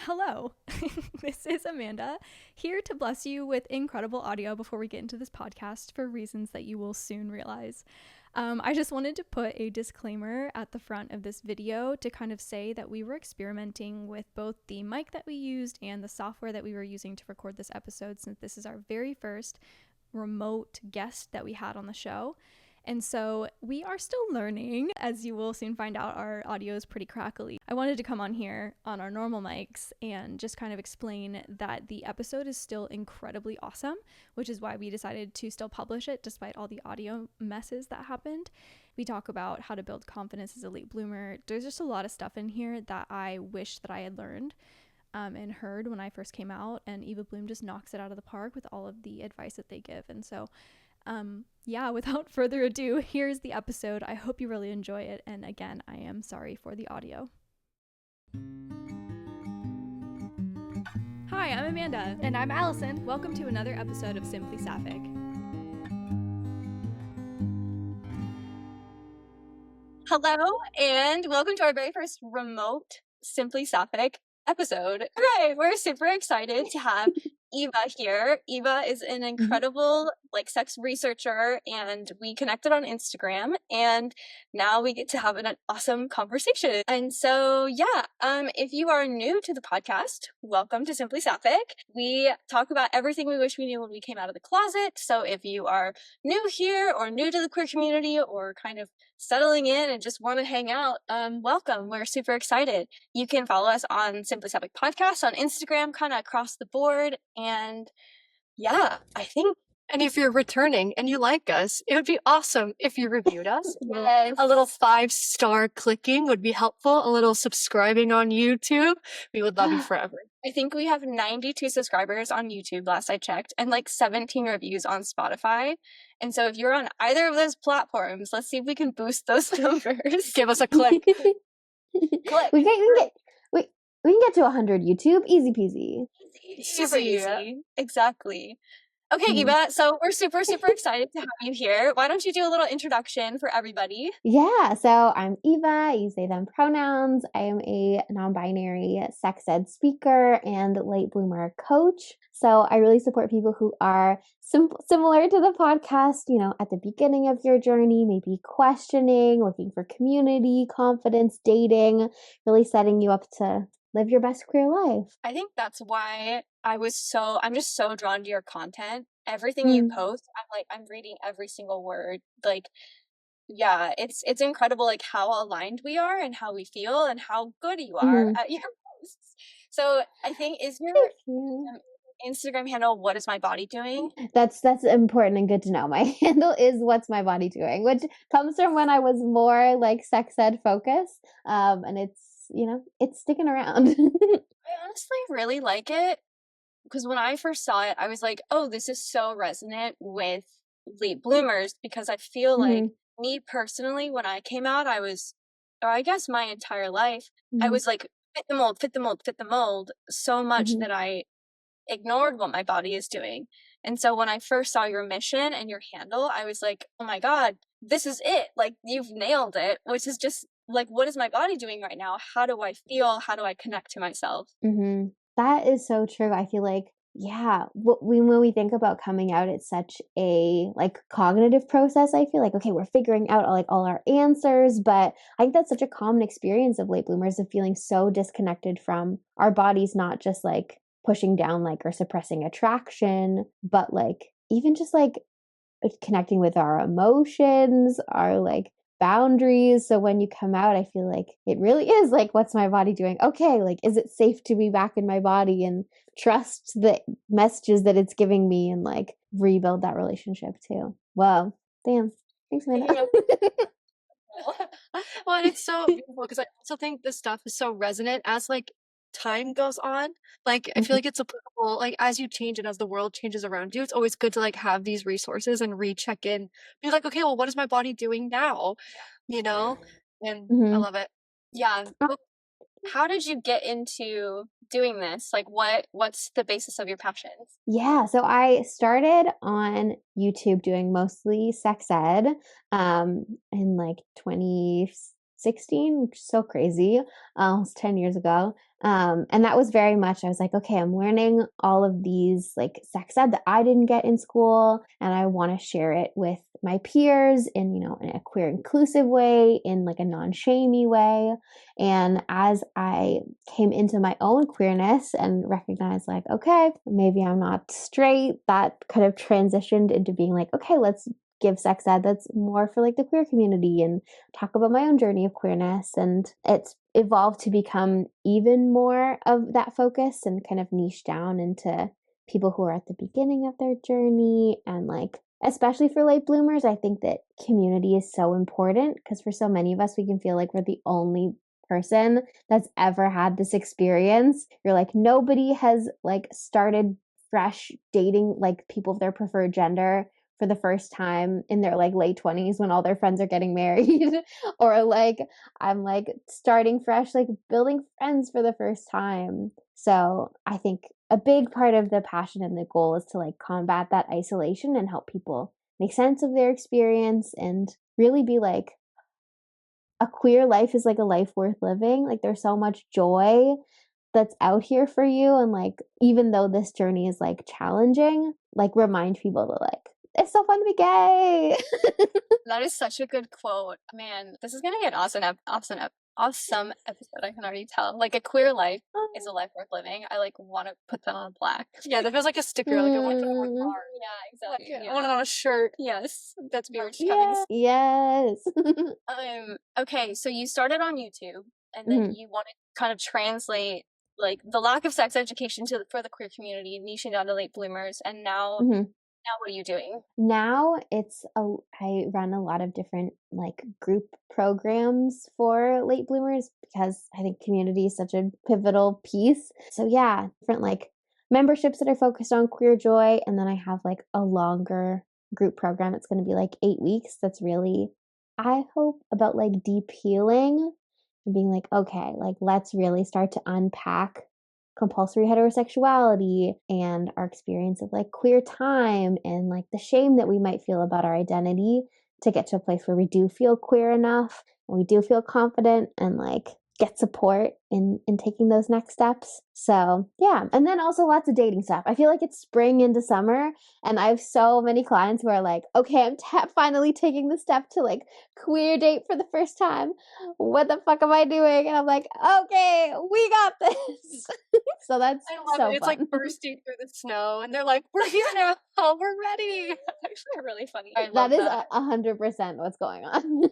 Hello, this is Amanda, here to bless you with incredible audio before we get into this podcast for reasons that you will soon realize. I just wanted to put a disclaimer at the front of this video to kind of say that we were experimenting with both the mic that we used and the software that we were using to record this episode, since this is our very first remote guest that we had on the show. And so we are still learning. As you will soon find out, our audio is pretty crackly. I wanted to come on here on our normal mics and just kind of explain that the episode is still incredibly awesome, which is why we decided to still publish it despite all the audio messes that happened. We talk about how to build confidence as a late bloomer. There's just a lot of stuff in here that I wish that I had learned and heard when I first came out, and Eva Bloom just knocks it out of the park with all of the advice that they give. And so without further ado, here's the episode. I hope you really enjoy it. And again, I am sorry for the audio. Hi, I'm Amanda. And I'm Allison. Welcome to another episode of Simply Sapphic. Hello, and welcome to our very first remote Simply Sapphic episode. Hooray! We're super excited to have Eva here. Eva is an incredible sex researcher, and we connected on Instagram, and now we get to have an awesome conversation. And so if you are new to the podcast, welcome to Simply Sapphic. We talk about everything we wish we knew when we came out of the closet. So if you are new here or new to the queer community or kind of settling in and just want to hang out, welcome. We're super excited. You can follow us on Simply Sapphic Podcast on Instagram, kind of across the board. And and if you're returning and you like us, it would be awesome if you reviewed us. Yes. A little 5-star clicking would be helpful. A little subscribing on YouTube. We would love you forever. I think we have 92 subscribers on YouTube last I checked, and 17 reviews on Spotify. And so if you're on either of those platforms, let's see if we can boost those numbers. Give us a click. Click. We can get to 100 YouTube, easy peasy. Super easy. Exactly. Okay, Eva, so we're super excited to have you here. Why don't you do a little introduction for everybody? Yeah, so I'm Eva, I use they, them pronouns. I am a non-binary sex ed speaker and late bloomer coach. So I really support people who are similar to the podcast, at the beginning of your journey, maybe questioning, looking for community, confidence, dating, really setting you up to live your best queer life. I think that's why I'm just so drawn to your content. Everything you post, I'm reading every single word. It's incredible how aligned we are and how we feel and how good you are at your posts. So I think, is your Instagram handle "What is my body doing"? That's important and good to know. My handle is "What's my body doing," which comes from when I was more sex ed focused, and it's sticking around. I honestly really like it because when I first saw it, I was like, oh, this is so resonant with late bloomers, because I feel like me personally, when I came out, I guess my entire life, I was like, fit the mold, fit the mold, fit the mold so much that I ignored what my body is doing. And so when I first saw your mission and your handle, I was like, oh my God, this is it. You've nailed it, which is just what is my body doing right now? How do I feel? How do I connect to myself? That is so true. I feel when we think about coming out, it's such a cognitive process. I feel okay, we're figuring out all our answers, but I think that's such a common experience of late bloomers, of feeling so disconnected from our bodies, not just pushing down or suppressing attraction, but even just connecting with our emotions, our boundaries. So when you come out, I feel it really is what's my body doing? Okay, is it safe to be back in my body and trust the messages that it's giving me, and rebuild that relationship too. Wow. Damn. Thanks, Amanda. Well, and it's so beautiful because I also think this stuff is so resonant as time goes on. I feel it's applicable as you change and as the world changes around you. It's always good to have these resources and recheck in, be okay, well, what is my body doing now? And I love it. Yeah. How did you get into doing this? What's the basis of your passions? Yeah, so I started on YouTube doing mostly sex ed in 2016 16, which is so crazy, almost 10 years ago. And that was very much, I was like, okay, I'm learning all of these like sex ed that I didn't get in school, and I want to share it with my peers in, in a queer inclusive way, in like a non-shamey way. And as I came into my own queerness and recognized like, okay, maybe I'm not straight, that kind of transitioned into being like, okay, let's give sex ed that's more for like the queer community and talk about my own journey of queerness. And it's evolved to become even more of that focus and kind of niche down into people who are at the beginning of their journey. And like, especially for late bloomers, I think that community is so important, because for so many of us, we can feel like we're the only person that's ever had this experience. You're like, nobody has like started fresh dating like people of their preferred gender for the first time in their like late 20s when all their friends are getting married. Or like I'm like starting fresh, like building friends for the first time. So I think a big part of the passion and the goal is to like combat that isolation and help people make sense of their experience and really be like, a queer life is like a life worth living. Like there's so much joy that's out here for you. And like, even though this journey is like challenging, like remind people that like, it's so fun to be gay. That is such a good quote. Man, this is gonna get awesome episode, I can already tell. Like, a queer life is a life worth living. I like want to put that on plaque. Yeah, that feels like a sticker. Like I want to put it on my car. Yeah, exactly. Like, I want it on a shirt. Yes, that's merch Yeah. Yes. Okay, so you started on YouTube, and then you want to kind of translate like the lack of sex education for the queer community, niching down to late bloomers, and now what are you doing? Now I run a lot of different like group programs for late bloomers, because I think community is such a pivotal piece. So yeah, different like memberships that are focused on queer joy. And then I have like a longer group program. It's going to be like 8 weeks. That's really, I hope, about like deep healing and being like, okay, like let's really start to unpack compulsory heterosexuality and our experience of like queer time and like the shame that we might feel about our identity, to get to a place where we do feel queer enough and we do feel confident and like get support in taking those next steps. So yeah. And then also lots of dating stuff. I feel like it's spring into summer, and I have so many clients who are like, okay, I'm finally taking the step to like queer date for the first time. What the fuck am I doing? And I'm like, okay, we got this. So that's so It's fun. like bursting through the snow, and they're like, "We're here now. Oh, we're ready." Actually, really funny. That is 100% what's going on.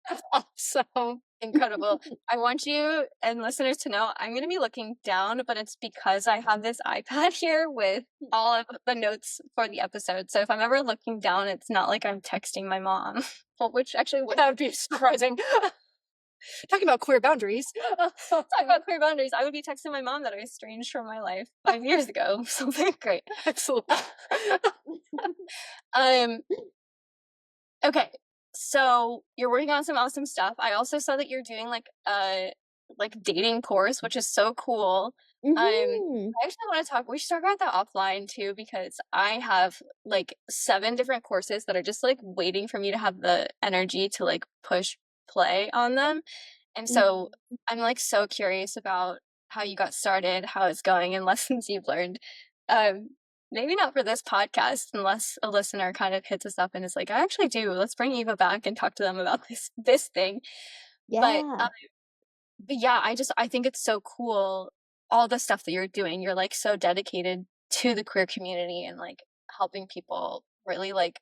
That's awesome. Incredible. I want you and listeners to know I'm going to be looking down, but it's because I have this iPad here with all of the notes for the episode. So if I'm ever looking down, it's not like I'm texting my mom. Well, which actually would That would be surprising. Talking about queer boundaries. talk about queer boundaries. I would be texting my mom that I estranged from my life 5 years ago. Something great. Excellent. Okay. So you're working on some awesome stuff. I also saw that you're doing like a dating course, which is so cool. I actually want to talk. We should talk about that offline too, because I have like 7 different courses that are just like waiting for me to have the energy to like push play on them. And so I'm like so curious about how you got started, how it's going, and lessons you've learned. Maybe not for this podcast, unless a listener kind of hits us up and is like, I actually do. Let's bring Eva back and talk to them about this thing. Yeah. But yeah, I think it's so cool, all the stuff that you're doing. You're like so dedicated to the queer community and like helping people really like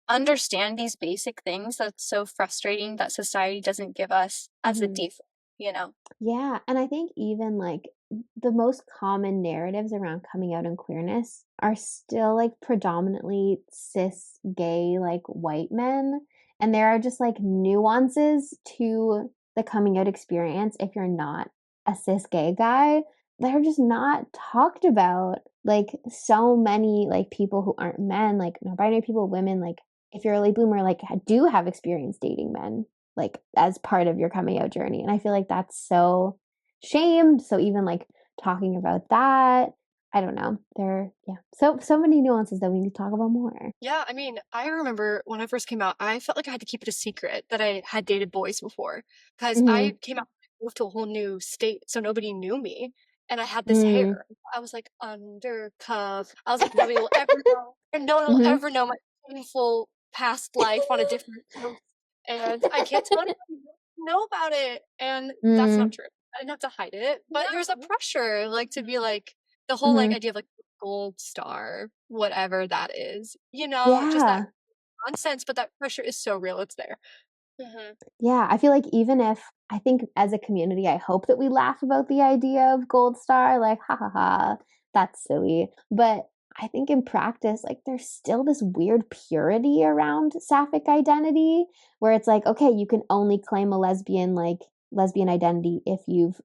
understand these basic things that's so frustrating that society doesn't give us as a default, you know? Yeah. And I think even like the most common narratives around coming out in queerness are still like predominantly cis, gay, like white men. And there are just like nuances to the coming out experience if you're not a cis gay guy that are just not talked about. Like so many like people who aren't men, like non-binary people, women, like if you're a late bloomer, like do have experience dating men, like as part of your coming out journey. And I feel like that's so shamed. So even like talking about that, I don't know. So many nuances that we need to talk about more. Yeah, I mean, I remember when I first came out, I felt like I had to keep it a secret that I had dated boys before, because I came out, moved to a whole new state, so nobody knew me, and I had this hair. I was like undercover. I was like, nobody will ever know, and no one will ever know my painful past life on a different coast, and I can't tell anybody know about it, and that's not true. I didn't have to hide it, but there's a pressure, like, to be like the whole like idea of like gold star, whatever that is, just that nonsense, but that pressure is so real. It's there. Yeah, I feel like even if I think as a community, I hope that we laugh about the idea of gold star, like, ha ha ha, that's silly. But I think in practice, like, there's still this weird purity around sapphic identity where it's like, okay, you can only claim a lesbian identity if you've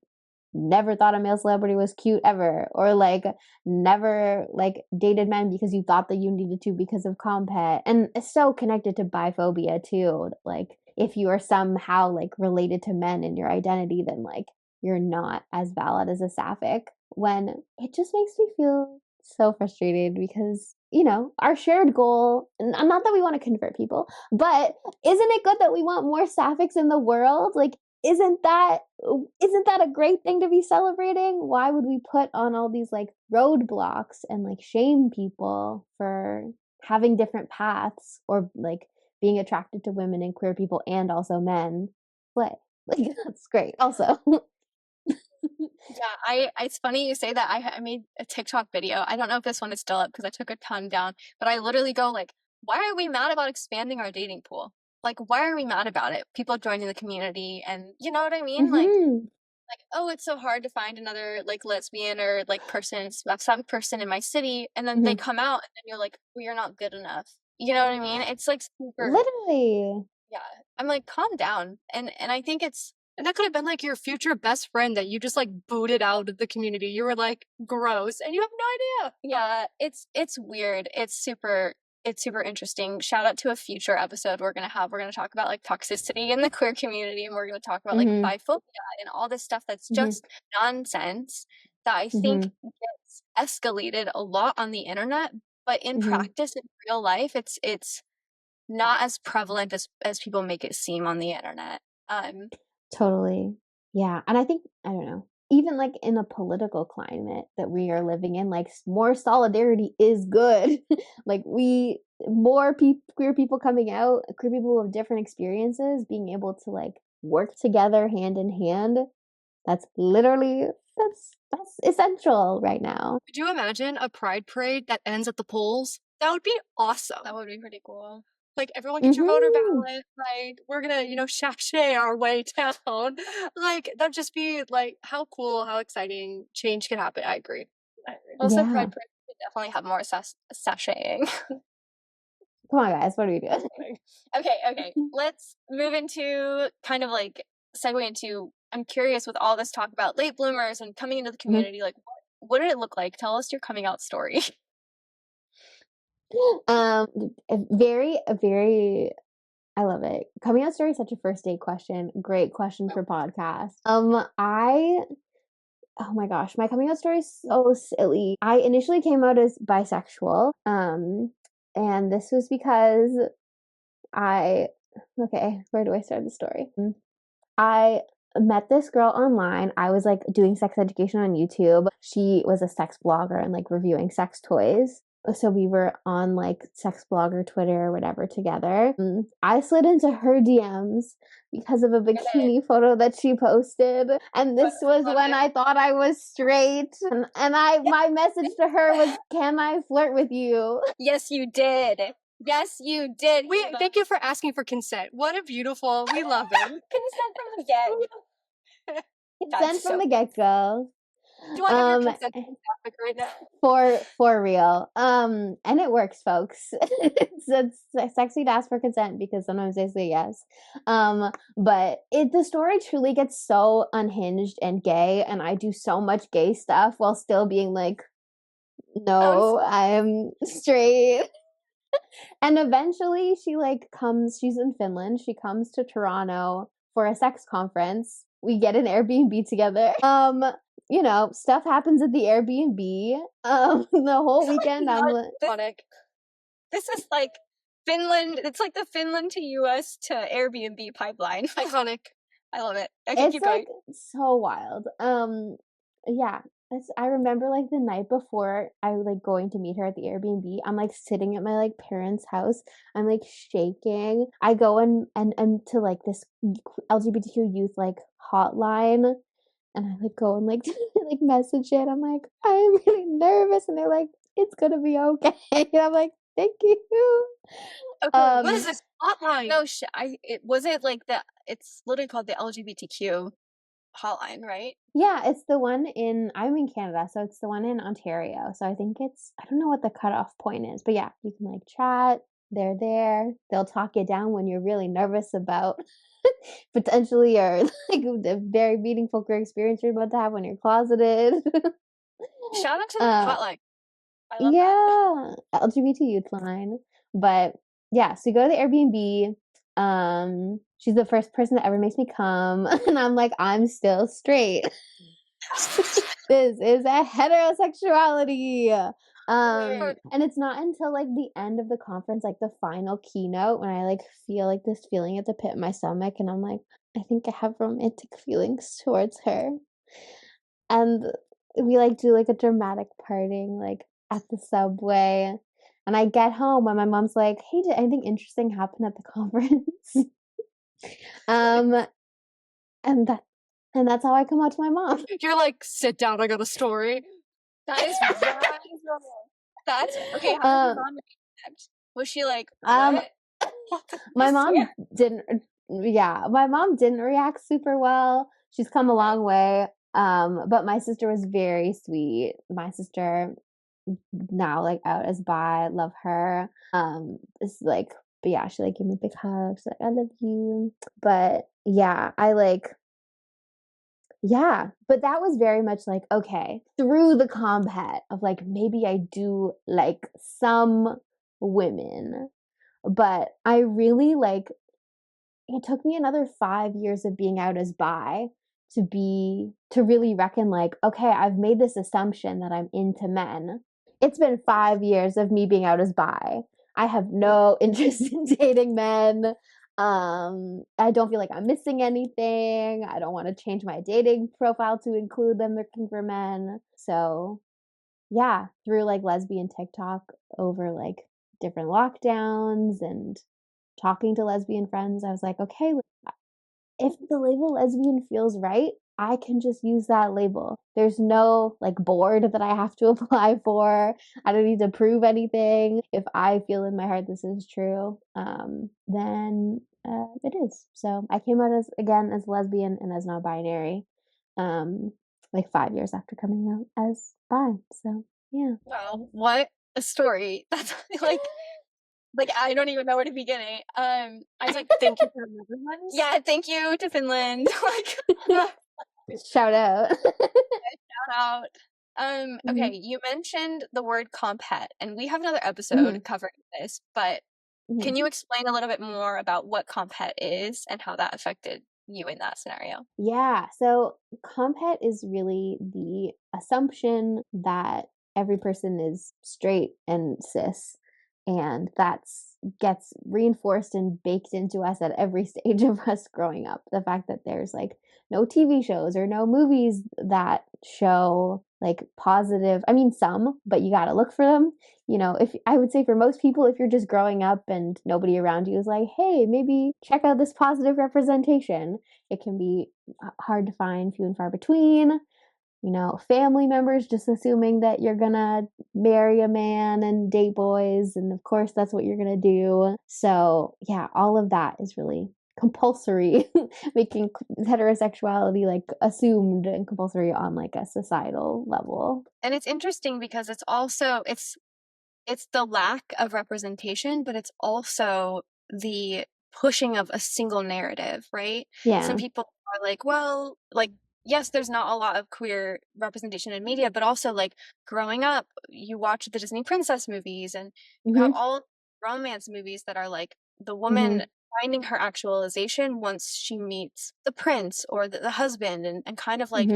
never thought a male celebrity was cute ever, or like never like dated men because you thought that you needed to because of compet. And it's so connected to biphobia too. Like if you are somehow like related to men in your identity, then like you're not as valid as a sapphic, when it just makes me feel so frustrated because our shared goal, and not that we want to convert people, but isn't it good that we want more sapphics in the world? Like isn't that a great thing to be celebrating? Why would we put on all these like roadblocks and like shame people for having different paths, or like being attracted to women and queer people and also men? Like that's great also. Yeah, it's funny you say that. I made a TikTok video. I don't know if this one is still up because I took a ton down, but I literally go like, why are we mad about expanding our dating pool? Like, why are we mad about it? People joining the community, and you know what I mean? Like, oh, it's so hard to find another like lesbian or like some person in my city, and then they come out, and then you're like, well, you're not good enough. You know what I mean? It's like super. Literally. Yeah, I'm like, calm down, and I think it's. And that could have been like your future best friend that you just like booted out of the community. You were like, gross, and you have no idea. Yeah, it's weird. It's super interesting. Shout out to a future episode we're gonna talk about like toxicity in the queer community, and we're gonna talk about like biphobia and all this stuff that's just nonsense that I think gets escalated a lot on the internet, but in practice, in real life, it's not as prevalent as people make it seem on the internet. Totally. Yeah. And I think, I don't know, even like in a political climate that we are living in, like more solidarity is good. Like more queer people coming out, queer people with different experiences, being able to like work together hand in hand. That's essential right now. Could you imagine a pride parade that ends at the polls? That would be awesome. That would be pretty cool. Like, everyone get your voter ballot. Like, we're gonna, sashay our way down. Like, that'd just be, like, how cool, how exciting change can happen. I agree. Also, Pride Parade would definitely have more sashaying. Come on, guys. What are we doing? Okay. Let's move into kind of, like, segue into, I'm curious with all this talk about late bloomers and coming into the community, like, what did it look like? Tell us your coming out story. Very I love it. Coming out story is such a first date question. Great question for podcast. Oh my gosh, my coming out story is so silly. I initially came out as bisexual. And this was because where do I start the story? I met this girl online. I was like doing sex education on YouTube. She was a sex blogger and like reviewing sex toys. So we were on like sex blogger Twitter or whatever together. I slid into her DMs because of a bikini photo that she posted, and this was when I thought I was straight. And my message to her was, "Can I flirt with you?" Yes, you did. Yes, you did. Thank you for asking for consent. What a beautiful. We love it. Consent from the get. Consent from the get-go. Do I have your consent topic right now? For real. And it works, folks. it's sexy to ask for consent because sometimes they say yes. But the story truly gets so unhinged and gay, and I do so much gay stuff while still being like, no, I'm straight. And eventually she's in Finland. She comes to Toronto for a sex conference. We get an Airbnb together. you know, stuff happens at the Airbnb. The whole weekend I'm like, this is like Finland. It's like the Finland to US to Airbnb pipeline. Iconic. I love it. Okay, it's keep like going. so wild. Yeah. I remember like the night before I was like going to meet her at the Airbnb. I'm like sitting at my like parents' house. I'm like shaking. I go and to like this LGBTQ youth like hotline, and I like go and like like message it. I'm like, I'm really nervous, and they're like, it's gonna be okay. And I'm like, thank you. Okay, what is this hotline? No, it's literally called the LGBTQ hotline, right? Yeah, it's the one I'm in Canada, so it's the one in Ontario. So I think I don't know what the cutoff point is, but yeah, you can like chat. They're there. They'll talk you down when you're really nervous about potentially or like a very meaningful queer experience you're about to have when you're closeted. Shout out to the hotline. I love yeah, LGBT youth line. But yeah, so you go to the Airbnb. She's the first person that ever makes me come, and I'm like, I'm still straight. This is a heterosexuality. And it's not until like the end of the conference, like the final keynote, when I like feel like this feeling at the pit of my stomach, and I'm like, I think I have romantic feelings towards her. And we like do like a dramatic parting like at the subway. And I get home and my mom's like, hey, did anything interesting happen at the conference? And that's how I come out to my mom. You're like, sit down, I got a story. That is that's okay. How did your mom react? Was she like, what? My mom didn't. Yeah, my mom didn't react super well. She's come a long way. But my sister was very sweet. My sister now like out as bi, love her. It's like, but yeah, she like gave me a big hug. She's like, I love you. But yeah, yeah, but that was very much like, okay, through the combat of like, maybe I do like some women, but I really like, it took me another 5 years of being out as bi to really reckon like, okay, I've made this assumption that I'm into men. It's been 5 years of me being out as bi. I have no interest in dating men. I don't feel like I'm missing anything. I don't want to change my dating profile to include them looking for men. So yeah, through like lesbian TikTok over like different lockdowns and talking to lesbian friends, I was like, okay, if the label lesbian feels right, I can just use that label. There's no like board that I have to apply for. I don't need to prove anything. If I feel in my heart this is true, then it is. So I came out as lesbian and as non-binary, like 5 years after coming out as bi. So yeah. Wow, what a story! That's like I don't even know where to begin it. I was like, thank you for the Netherlands. Yeah, thank you to Finland. Like, shout out. shout out. Okay, you mentioned the word compet, and we have another episode covering this, but can you explain a little bit more about what compet is and how that affected you in that scenario? Yeah, so compet is really the assumption that every person is straight and cis, and that's gets reinforced and baked into us at every stage of us growing up. The fact that there's like no TV shows or no movies that show like positive, I mean some, but you got to look for them. You know, if I would say for most people, if you're just growing up and nobody around you is like, hey, maybe check out this positive representation, it can be hard to find, few and far between. You know, family members just assuming that you're gonna marry a man and date boys, and of course that's what you're gonna do. So yeah, all of that is really compulsory, making heterosexuality like assumed and compulsory on like a societal level. And it's interesting because it's also it's the lack of representation, but it's also the pushing of a single narrative, right? Yeah. Some people are like, well, like, yes, there's not a lot of queer representation in media, but also like growing up, you watch the Disney princess movies and you have all romance movies that are like the woman finding her actualization once she meets the prince or the husband and kind of like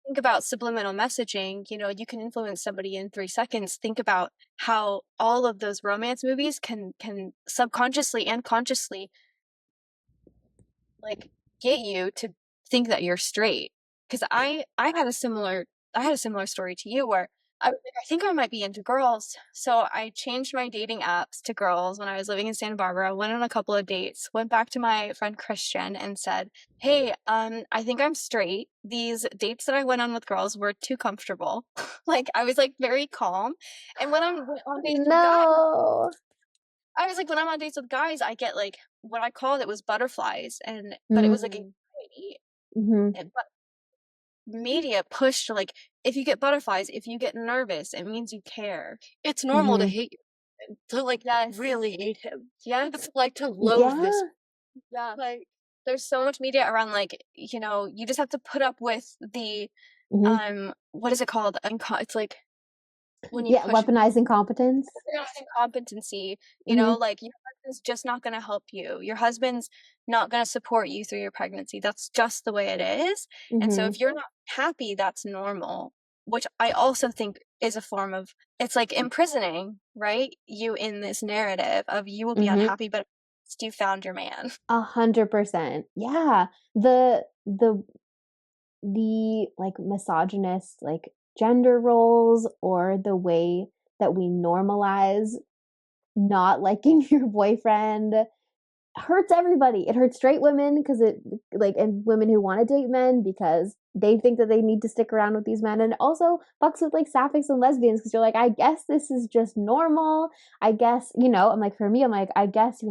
think about subliminal messaging, you know, you can influence somebody in 3 seconds. Think about how all of those romance movies can subconsciously and consciously like get you to think that you're straight. Because I had a similar story to you where I was like, I think I might be into girls. So I changed my dating apps to girls when I was living in Santa Barbara, went on a couple of dates, went back to my friend Christian and said, hey, I think I'm straight. These dates that I went on with girls were too comfortable. Like I was like very calm. And when I'm on dates with guys, No. I was like, when I'm on dates with guys, I get like what I called it was butterflies, but it was like Mm. anxiety. Mm-hmm. But media pushed like if you get butterflies, if you get nervous, it means you care. It's normal to Mm-hmm. hate you, to like Yes. really hate him. Yes. It's like to loathe this. Yeah. Like, There's so much media around like, you know, you just have to put up with the Mm-hmm. what is it called? It's like when you Yeah, push weaponizing competence. incompetency, you know, Mm-hmm. like your husband's just not going to help you. Your husband's not going to support you through your pregnancy. That's just the way it is. And so Mm-hmm. if you're not happy, that's normal, which I also think is a form of, it's like imprisoning, right? You in this narrative of you will be Mm-hmm. unhappy, but you found your man. 100%. Yeah. The like misogynist like gender roles or the way that we normalize not liking your boyfriend hurts everybody. It hurts straight women because it like and women who want to date men because they think that they need to stick around with these men, and it also fucks with like sapphics and lesbians because you're like, I guess this is just normal. I guess, I'm like, for me, I'm like, I guess,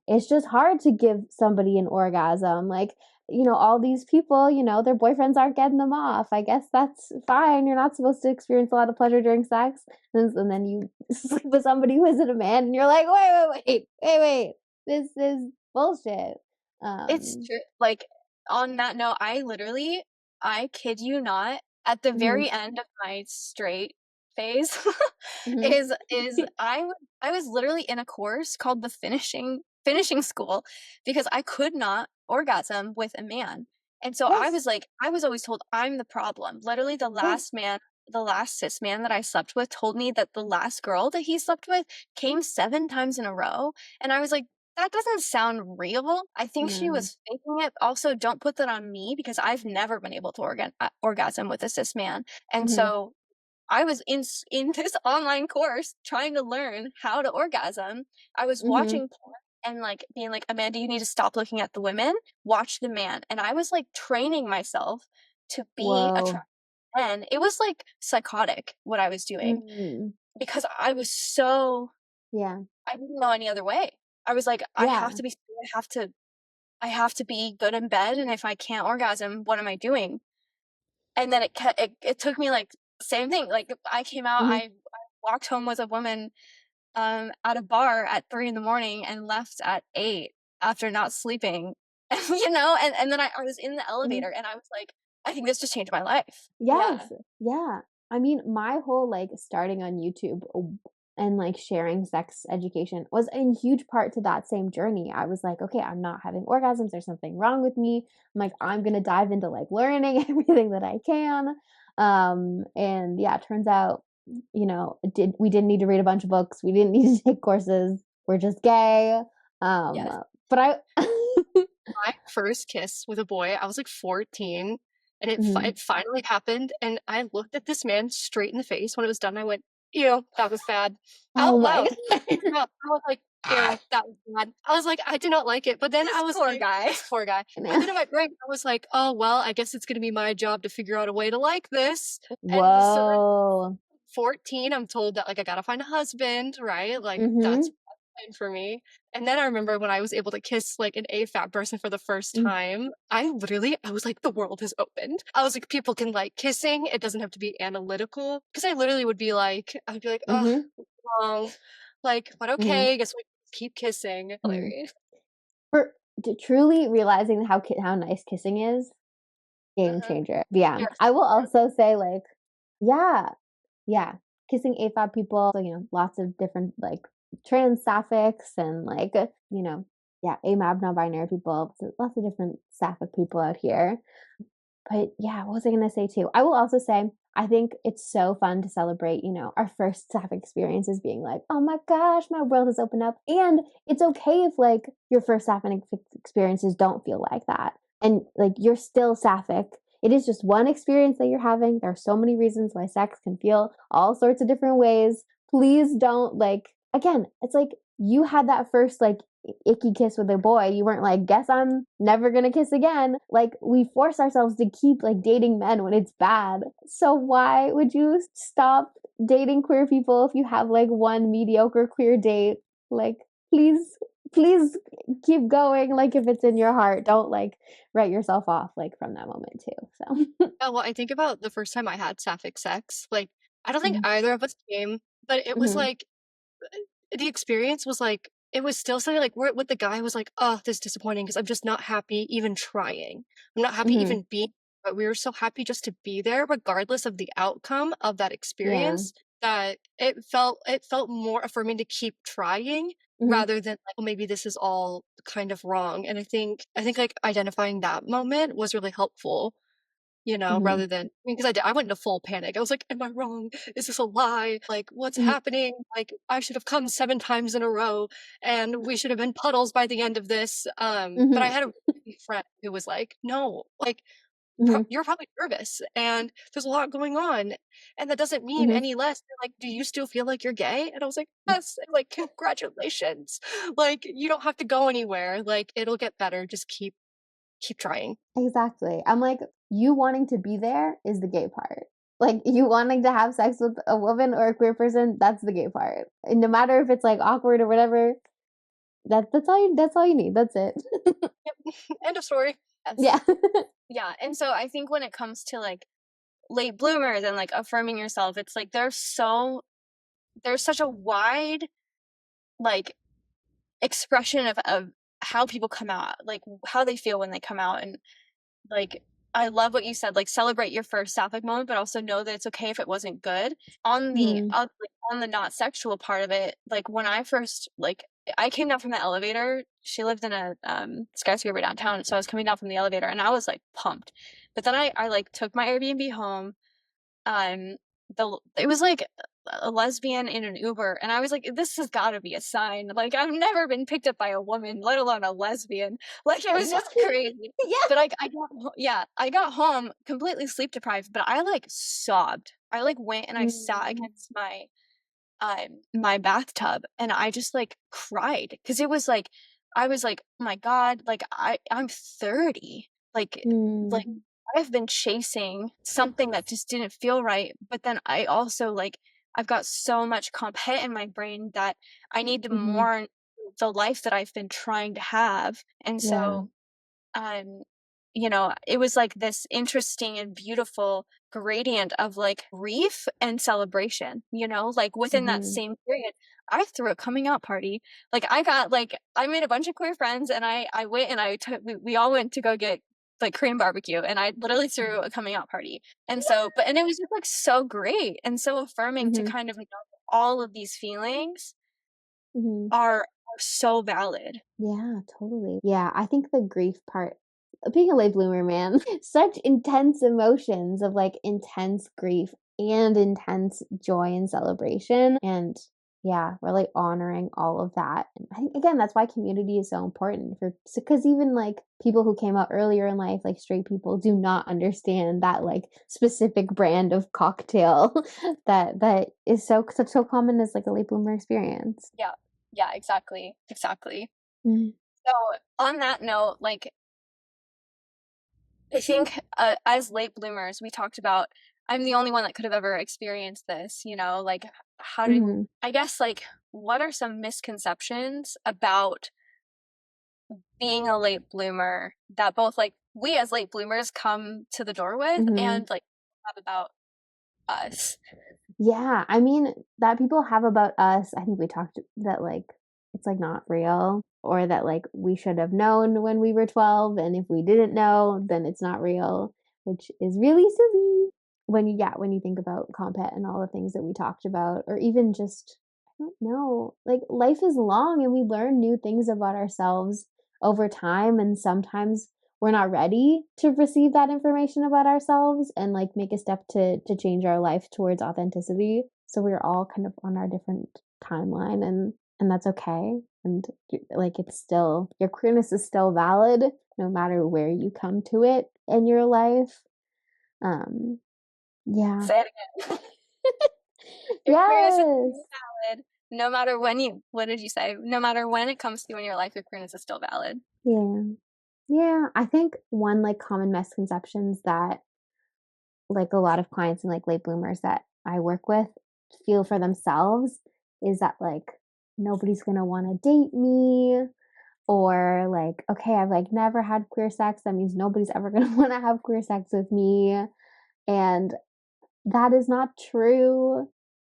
it's just hard to give somebody an orgasm. Like, all these people, their boyfriends aren't getting them off. I guess that's fine. You're not supposed to experience a lot of pleasure during sex. And then you sleep with somebody who isn't a man, and you're like, wait. This is bullshit. It's true. Like on that note, I kid you not, at the Mhm, very end of my straight phase mhm. is I was literally in a course called the finishing school because I could not orgasm with a man. And so I Yes, was like, I was always told I'm the problem. Literally yes. the last cis man that I slept with told me that the last girl that he slept with came 7 times in a row. And I was like, that doesn't sound real. I think she Mm, was faking it. Also, don't put that on me because I've never been able to orgasm with a cis man. And mhm, so I was in this online course trying to learn how to orgasm. I was mhm. watching porn and like being like, Amanda, you need to stop looking at the women, watch the man. And I was like training myself to be Whoa. attracted. And it was like psychotic what I was doing Mm, because I was so yeah, I didn't know any other way. I was like, I have yeah, to be I have to be good in bed, and if I can't orgasm, what am I doing? And then it took me like same thing. Like I came out, mhm. I walked home with a woman at a bar at 3 in the morning and left at 8 after not sleeping. And then I was in the Mhm. elevator and I was like, I think this just changed my life. Yeah. Yes, yeah. I mean, my whole, like, starting on YouTube and, like, sharing sex education was in huge part to that same journey. I was like, "Okay, I'm not having orgasms, there's something wrong with me." I'm like, "I'm gonna dive into, like, learning everything that I can." And yeah, it turns out, we didn't need to read a bunch of books, we didn't need to take courses, we're just gay. Um, Yes. but I my first kiss with a boy, I was like 14, and Mhm. it finally happened, and I looked at this man straight in the face when it was done. I went, "Ew, that was bad." Oh Out my loud. god. Yeah, I was like, "Ew, that was bad." I was like, I did not like it, but then I was Poor like, guy. this poor guy. But then in my brain, I was like, "Oh well, I guess it's gonna be my job to figure out a way to like this." And so then Whoa. 14, I'm told that like I gotta find a husband, right? Like that's Mhm. fine for me. And then I remember when I was able to kiss like an AFAB person for the first Mm. time, I was like, the world has opened. I was like, people can like kissing. It doesn't have to be analytical. Cause I literally would be like, I'd be like, oh, Mhm. wrong. Like, but Mhm. okay, I guess we keep kissing. Mhm. Hilarious. For truly realizing how nice kissing is, game Uh-huh. changer. Yeah. Yes. I will also say, like, yeah, yeah, kissing AFAB people, so, lots of different, like, trans sapphics and, like, yeah, AMAB, non-binary people, so lots of different sapphic people out here. But yeah, what was I gonna say too? I will also say I think it's so fun to celebrate, our first Sapphic experiences being like, oh my gosh, my world has opened up. And it's okay if like your first Sapphic experiences don't feel like that. And like you're still Sapphic. It is just one experience that you're having. There are so many reasons why sex can feel all sorts of different ways. Please don't again, it's like you had that first icky kiss with a boy. You weren't like, guess I'm never gonna kiss again. Like we force ourselves to keep like dating men when it's bad. So why would you stop dating queer people if you have like one mediocre queer date? Like please keep going, like if it's in your heart. Don't like write yourself off like from that moment too. So Yeah, well, I think about the first time I had sapphic sex. Like, I don't think Mhm. either of us came, but it was Mhm. like the experience was like it was still something like where with the guy was like, oh, this is disappointing because I'm just not happy even trying. I'm not happy Mhm. even being, but we were so happy just to be there, regardless of the outcome of that Yeah. experience, that it felt more affirming to keep trying Mhm. rather than like, well, maybe this is all kind of wrong. And I think like identifying that moment was really helpful, Mhm. rather than because I went into full panic. I was like, "Am I wrong? Is this a lie? Like, what's Mhm. happening? Like, I should have come 7 times in a row, and we should have been puddles by the end of this." But I Mhm. had a really friend who was like, "No, like, Mhm. you're probably nervous, and there's a lot going on, and that doesn't mean Mhm. any less. They're like, do you still feel like you're gay?" And I was like, "Yes." And like, congratulations. Like, you don't have to go anywhere. Like, it'll get better. Just keep trying. Exactly. I'm like, you wanting to be there is the gay part. Like you wanting to have sex with a woman or a queer person, that's the gay part. And no matter if it's like awkward or whatever, that's all you need. That's it. End of story. Yes. Yeah. Yeah. And so I think when it comes to like late bloomers and like affirming yourself, it's like there's such a wide like expression of how people come out, like how they feel when they come out. And like I love what you said, like celebrate your first sapphic moment, but also know that it's okay if it wasn't good. On the Mhm. on the not sexual part of it, like when I first like I came down from the elevator. She lived in a skyscraper downtown, so I was coming down from the elevator and I was like pumped. But then I like took my Airbnb home. um it was like a lesbian in an Uber, and I was like, this has got to be a sign. Like I've never been picked up by a woman, let alone a lesbian. Like it was just crazy. Yeah. But I got home completely sleep deprived, but I like sobbed. I like went and I sat Mm. against my bathtub and I just like cried because it was like I was like, oh my god, like I'm 30. Like Mm. I've been chasing something that just didn't feel right, but then I also like I've got so much comp hit in my brain that I need to Mhm. mourn the life that I've been trying to have. And Yeah. so um it was like this interesting and beautiful gradient of like grief and celebration, like within that Mhm. same period. I threw a coming out party. Like I got like I made a bunch of queer friends and I went and we all went to go get like Korean barbecue, and I literally threw a coming out party. And so and it was just like so great and so affirming to Mhm. kind of know that all of these feelings Mhm. are so valid. Yeah, totally. Yeah, I think the grief part, being a late bloomer, man, such intense emotions of like intense grief and intense joy and celebration. And yeah, really honoring all of that. And I think, again, that's why community is so important because even like people who came out earlier in life, like straight people, do not understand that like specific brand of cocktail that is so common as like a late bloomer experience. Yeah. Yeah, exactly. Mhm. So on that note, like I think as late bloomers, we talked about I'm the only one that could have ever experienced this, like how did Mhm. I guess like what are some misconceptions about being a late bloomer that both like we as late bloomers come to the door with Mhm. and like have about us? Yeah, I mean, that people have about us, I think we talked that, like, it's, like, not real, or that, like, we should have known when we were 12, and if we didn't know, then it's not real, which is really silly when you think about compet and all the things that we talked about, or even just, I don't know, like, life is long, and we learn new things about ourselves over time, and sometimes we're not ready to receive that information about ourselves and like make a step to change our life towards authenticity. So we're all kind of on our different timeline, and that's okay. And like, it's still, your queerness is still valid no matter where you come to it in your life. Yeah. Say it again. Your queerness is still valid no matter what did you say? No matter when it comes to you in your life, your queerness is still valid. Yeah. I think one like common misconceptions that like a lot of clients and like late bloomers that I work with feel for themselves is that like nobody's gonna want to date me, or like, okay, I've like never had queer sex, that means nobody's ever gonna want to have queer sex with me. And that is not true.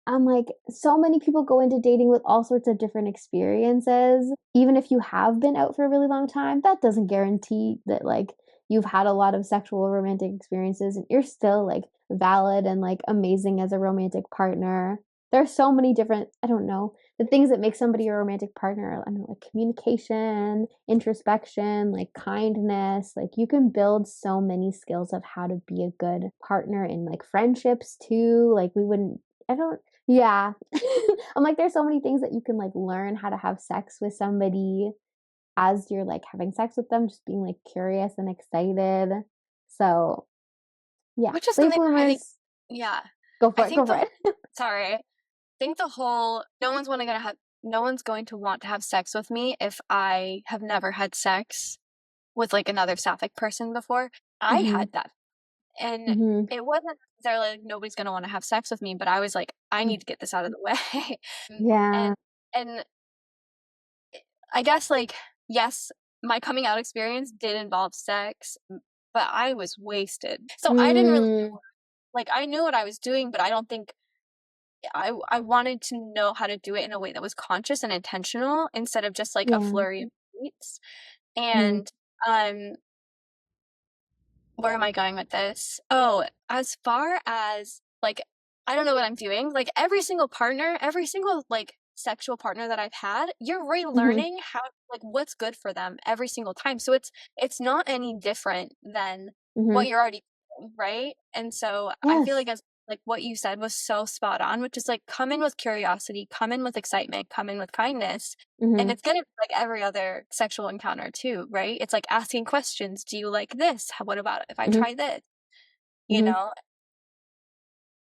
I'm like, so many people go into dating with all sorts of different experiences. Even if you have been out for a really long time, that doesn't guarantee that like you've had a lot of sexual or romantic experiences and you're still like valid and like amazing as a romantic partner. There are so many different, I don't know, the things that make somebody a romantic partner. I don't know, like communication, introspection, like kindness. Like you can build so many skills of how to be a good partner in like friendships too. Like yeah. I'm like, there's so many things that you can like learn how to have sex with somebody as you're like having sex with them, just being like curious and excited. So yeah, Which is late something I think, bloomers, yeah. go for I it, think go for it. sorry. I think the whole no one's going to want to have sex with me if I have never had sex with like another Sapphic person before. I had that. And it wasn't necessarily like nobody's gonna want to have sex with me, but I was like, I need to get this out of the way. Yeah. And I guess like, yes, my coming out experience did involve sex, but I was wasted. So I didn't really know, like I knew what I was doing, but I don't think I wanted to know how to do it in a way that was conscious and intentional instead of just like a flurry of beats. And where am I going with this? Oh, as far as like, I don't know what I'm doing. Like every single like sexual partner that I've had, you're relearning how, like, what's good for them every single time. So it's not any different than what you're already doing, right? And so I feel like as like what you said was so spot on, which is like come in with curiosity, come in with excitement, come in with kindness. And it's gonna be like every other sexual encounter too, right? It's like asking questions. Do you like this? What about if I try this? You know?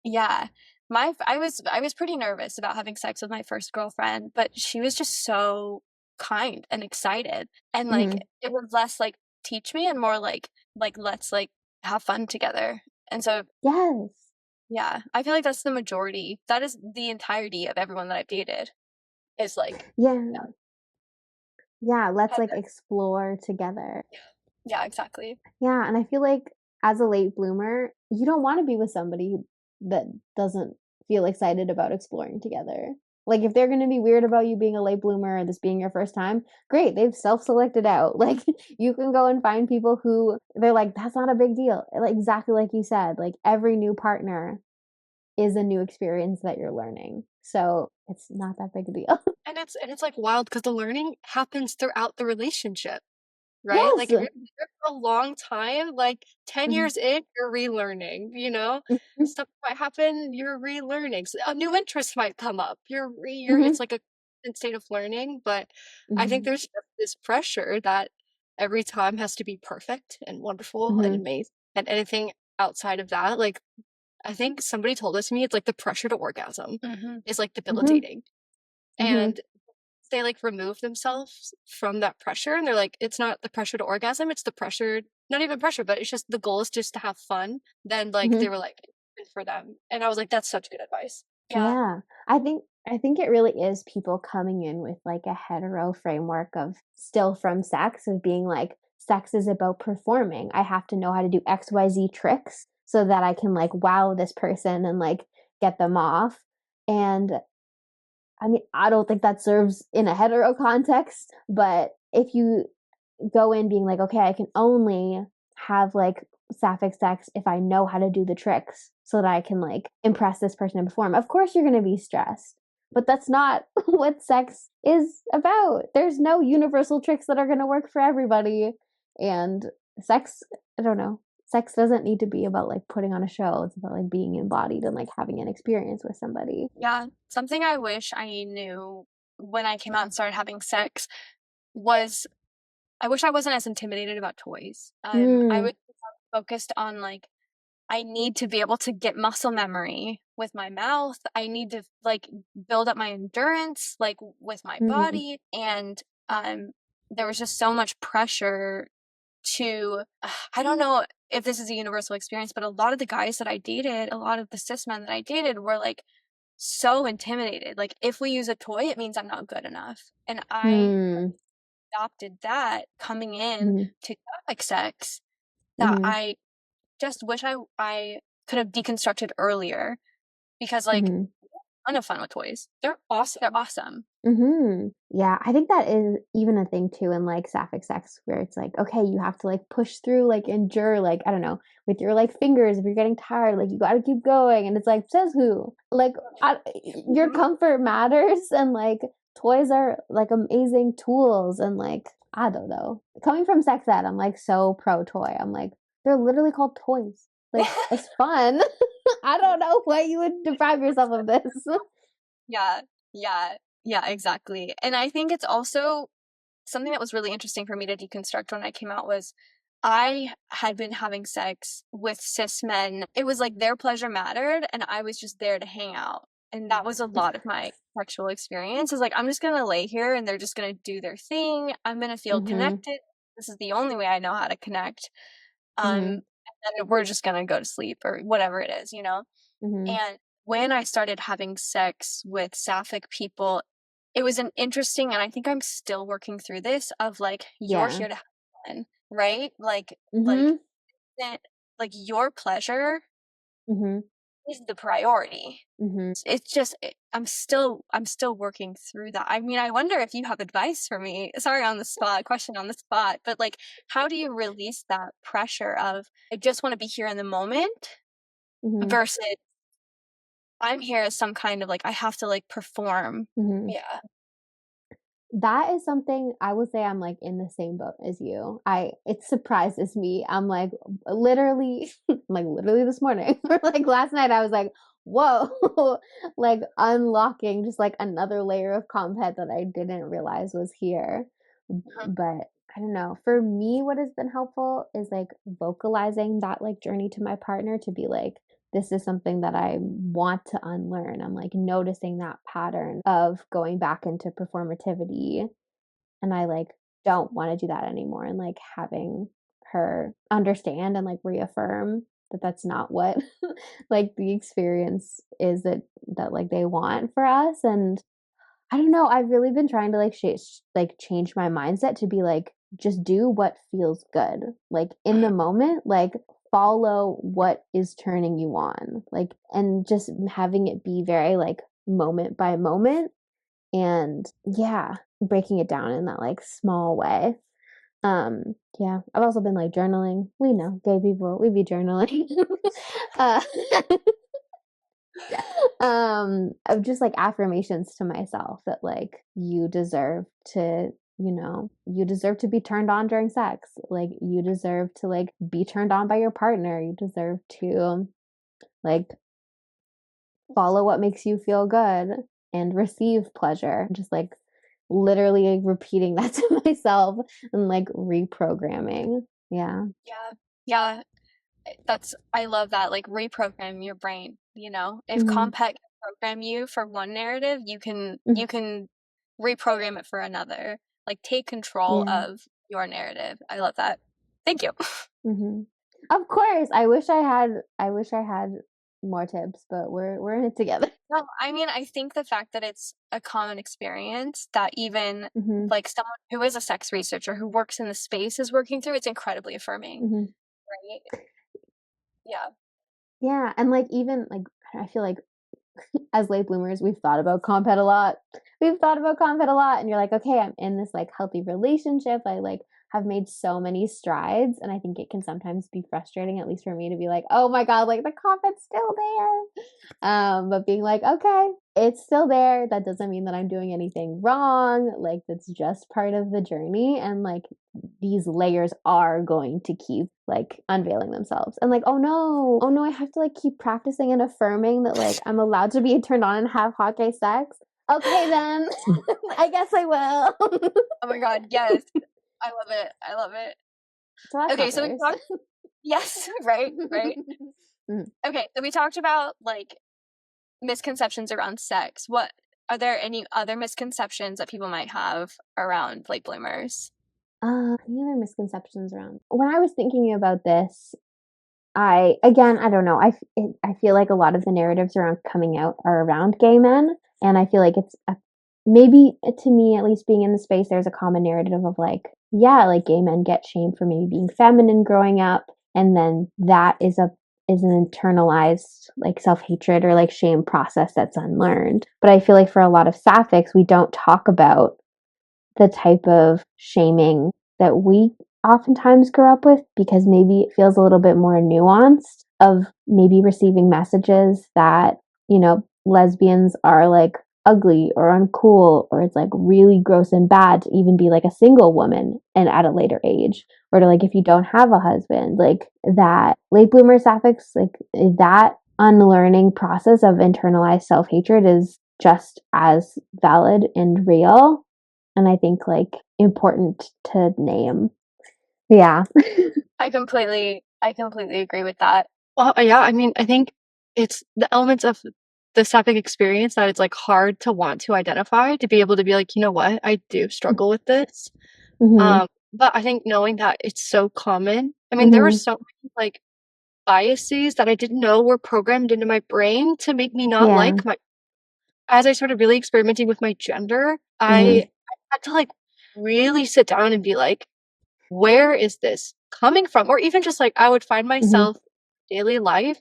Yeah. I was pretty nervous about having sex with my first girlfriend, but she was just so kind and excited. And like it was less like teach me and more like let's like have fun together. And so yeah, I feel like that's the majority. That is the entirety of everyone that I've dated. Is like Let's like explore together. Yeah, exactly. Yeah, and I feel like as a late bloomer, you don't want to be with somebody that doesn't feel excited about exploring together. Like if they're going to be weird about you being a late bloomer or this being your first time, great, they've self-selected out. Like you can go and find people who they're like, that's not a big deal. Like exactly like you said, like every new partner is a new experience that you're learning. So it's not that big a deal. And it's like wild because the learning happens throughout the relationship, right? Like if you're there for a long time, like 10 years in, you're relearning, you know? Stuff might happen, you're relearning. So a new interest might come up. It's like a constant state of learning, but I think there's just this pressure that every time has to be perfect and wonderful and amazing. And anything outside of that, like I think somebody told this to me, it's like the pressure to orgasm is like debilitating. And they like remove themselves from that pressure and they're like, it's not the pressure to orgasm, it's the pressure, not even pressure, but it's just the goal is just to have fun. Then like they were like for them. And I was like, that's such good advice. Yeah. I think it really is people coming in with like a hetero framework of still from sex, of being like, sex is about performing. I have to know how to do XYZ tricks so that I can like wow this person and like get them off. And I mean, I don't think that serves in a hetero context, but if you go in being like, okay, I can only have like sapphic sex if I know how to do the tricks so that I can like impress this person and perform. Of course you're going to be stressed, but that's not what sex is about. There's no universal tricks that are going to work for everybody. And sex, I don't know. Sex doesn't need to be about like putting on a show. It's about like being embodied and like having an experience with somebody. Yeah, something I wish I knew when I came out and started having sex was I wish I wasn't as intimidated about toys. I was focused on like I need to be able to get muscle memory with my mouth. I need to like build up my endurance like with my body, and there was just so much pressure to I don't know if this is a universal experience, but a lot of the guys that I dated, a lot of the cis men that I dated were like so intimidated. Like if we use a toy, it means I'm not good enough. And I adopted that coming in to Sapphic sex that I just wish I could have deconstructed earlier, because like ton of fun with toys. They're awesome. They're awesome. Yeah, I think that is even a thing too in like Sapphic sex, where it's like, okay, you have to like push through, like endure, like I don't know, with your like fingers. If you're getting tired, like you got to keep going. And it's like, says who? Like your comfort matters, and like toys are like amazing tools. And like I don't know, coming from sex ed, I'm like so pro toy. I'm like, they're literally called toys. Like it's fun. I don't know why you would deprive yourself of this. Yeah, exactly. And I think it's also something that was really interesting for me to deconstruct when I came out was I had been having sex with cis men. It was like their pleasure mattered, and I was just there to hang out. And that was a lot of my sexual experience. Is like, I'm just going to lay here and they're just going to do their thing. I'm going to feel connected. This is the only way I know how to connect. And then we're just going to go to sleep or whatever it is, you know? And when I started having sex with Sapphic people, it was an interesting, and I think I'm still working through this, of like, you're here to have fun, right? Like your pleasure is the priority. It's just, I'm still working through that. I mean, I wonder if you have advice for me. Sorry, question on the spot, but like, how do you release that pressure of, I just want to be here in the moment versus I'm here as some kind of like, I have to like perform. Yeah. That is something I would say I'm like in the same boat as you. It surprises me. I'm like literally this morning or like last night I was like, whoa, like unlocking just like another layer of compet that I didn't realize was here. But I don't know. For me, what has been helpful is like vocalizing that like journey to my partner, to be like, this is something that I want to unlearn. I'm like noticing that pattern of going back into performativity, and I like don't want to do that anymore, and like having her understand and like reaffirm that that's not what like the experience is that like they want for us. And I don't know, I've really been trying to like change my mindset to be like, just do what feels good. Like in the moment, like follow what is turning you on. Like, and just having it be very like moment by moment, and yeah, breaking it down in that like small way. Yeah, I've also been like journaling. We know gay people, we be journaling. uh, of just like affirmations to myself that like you deserve to, you deserve to be turned on during sex. Like you deserve to like be turned on by your partner. You deserve to like follow what makes you feel good and receive pleasure. Just like literally repeating that to myself and like reprogramming. Yeah. I love that. Like, reprogram your brain, you know? If Compet can program you for one narrative, you can reprogram it for another. Like, take control of your narrative. I love that. Thank you. Of course. I wish I had more tips, but we're in it together. No, I mean, I think the fact that it's a common experience that even like someone who is a sex researcher who works in the space is working through, it's incredibly affirming. Right? Yeah, and like even like I feel like as late bloomers, we've thought about compet a lot. And you're like, okay, I'm in this like healthy relationship. I like have made so many strides, and I think it can sometimes be frustrating, at least for me, to be like, oh my god, like the compet's still there. But being like, okay, it's still there. That doesn't mean that I'm doing anything wrong. Like, that's just part of the journey. And like, these layers are going to keep like unveiling themselves. And like, oh no, I have to like keep practicing and affirming that like I'm allowed to be turned on and have hot gay sex. Okay, then I guess I will. Oh my god, yes. I love it. So that's Okay, so we talked. Yes, right. Okay, so we talked about like misconceptions around sex. What are there any other misconceptions that people might have around late bloomers? Any other misconceptions around? When I was thinking about this, I don't know. I feel like a lot of the narratives around coming out are around gay men, and I feel like it's maybe, to me at least, being in the space, there's a common narrative of like, yeah, like gay men get shamed for maybe being feminine growing up, and then that is an internalized like self-hatred or like shame process that's unlearned. But I feel like for a lot of sapphics, we don't talk about the type of shaming that we oftentimes grow up with, because maybe it feels a little bit more nuanced, of maybe receiving messages that, you know, lesbians are like ugly or uncool, or it's like really gross and bad to even be like a single woman and at a later age, or to like if you don't have a husband, like that late bloomer sapphics, like that unlearning process of internalized self-hatred is just as valid and real, and I think like important to name. Yeah. I completely agree with that. Well, yeah, I mean, I think it's the elements of the sapphic experience that it's like hard to want to identify, to be able to be like, you know what, I do struggle with this. Mm-hmm. But I think knowing that it's so common, I mean, there were so many like biases that I didn't know were programmed into my brain to make me not like my. As I started really experimenting with my gender, I had to like really sit down and be like, where is this coming from? Or even just like, I would find myself daily life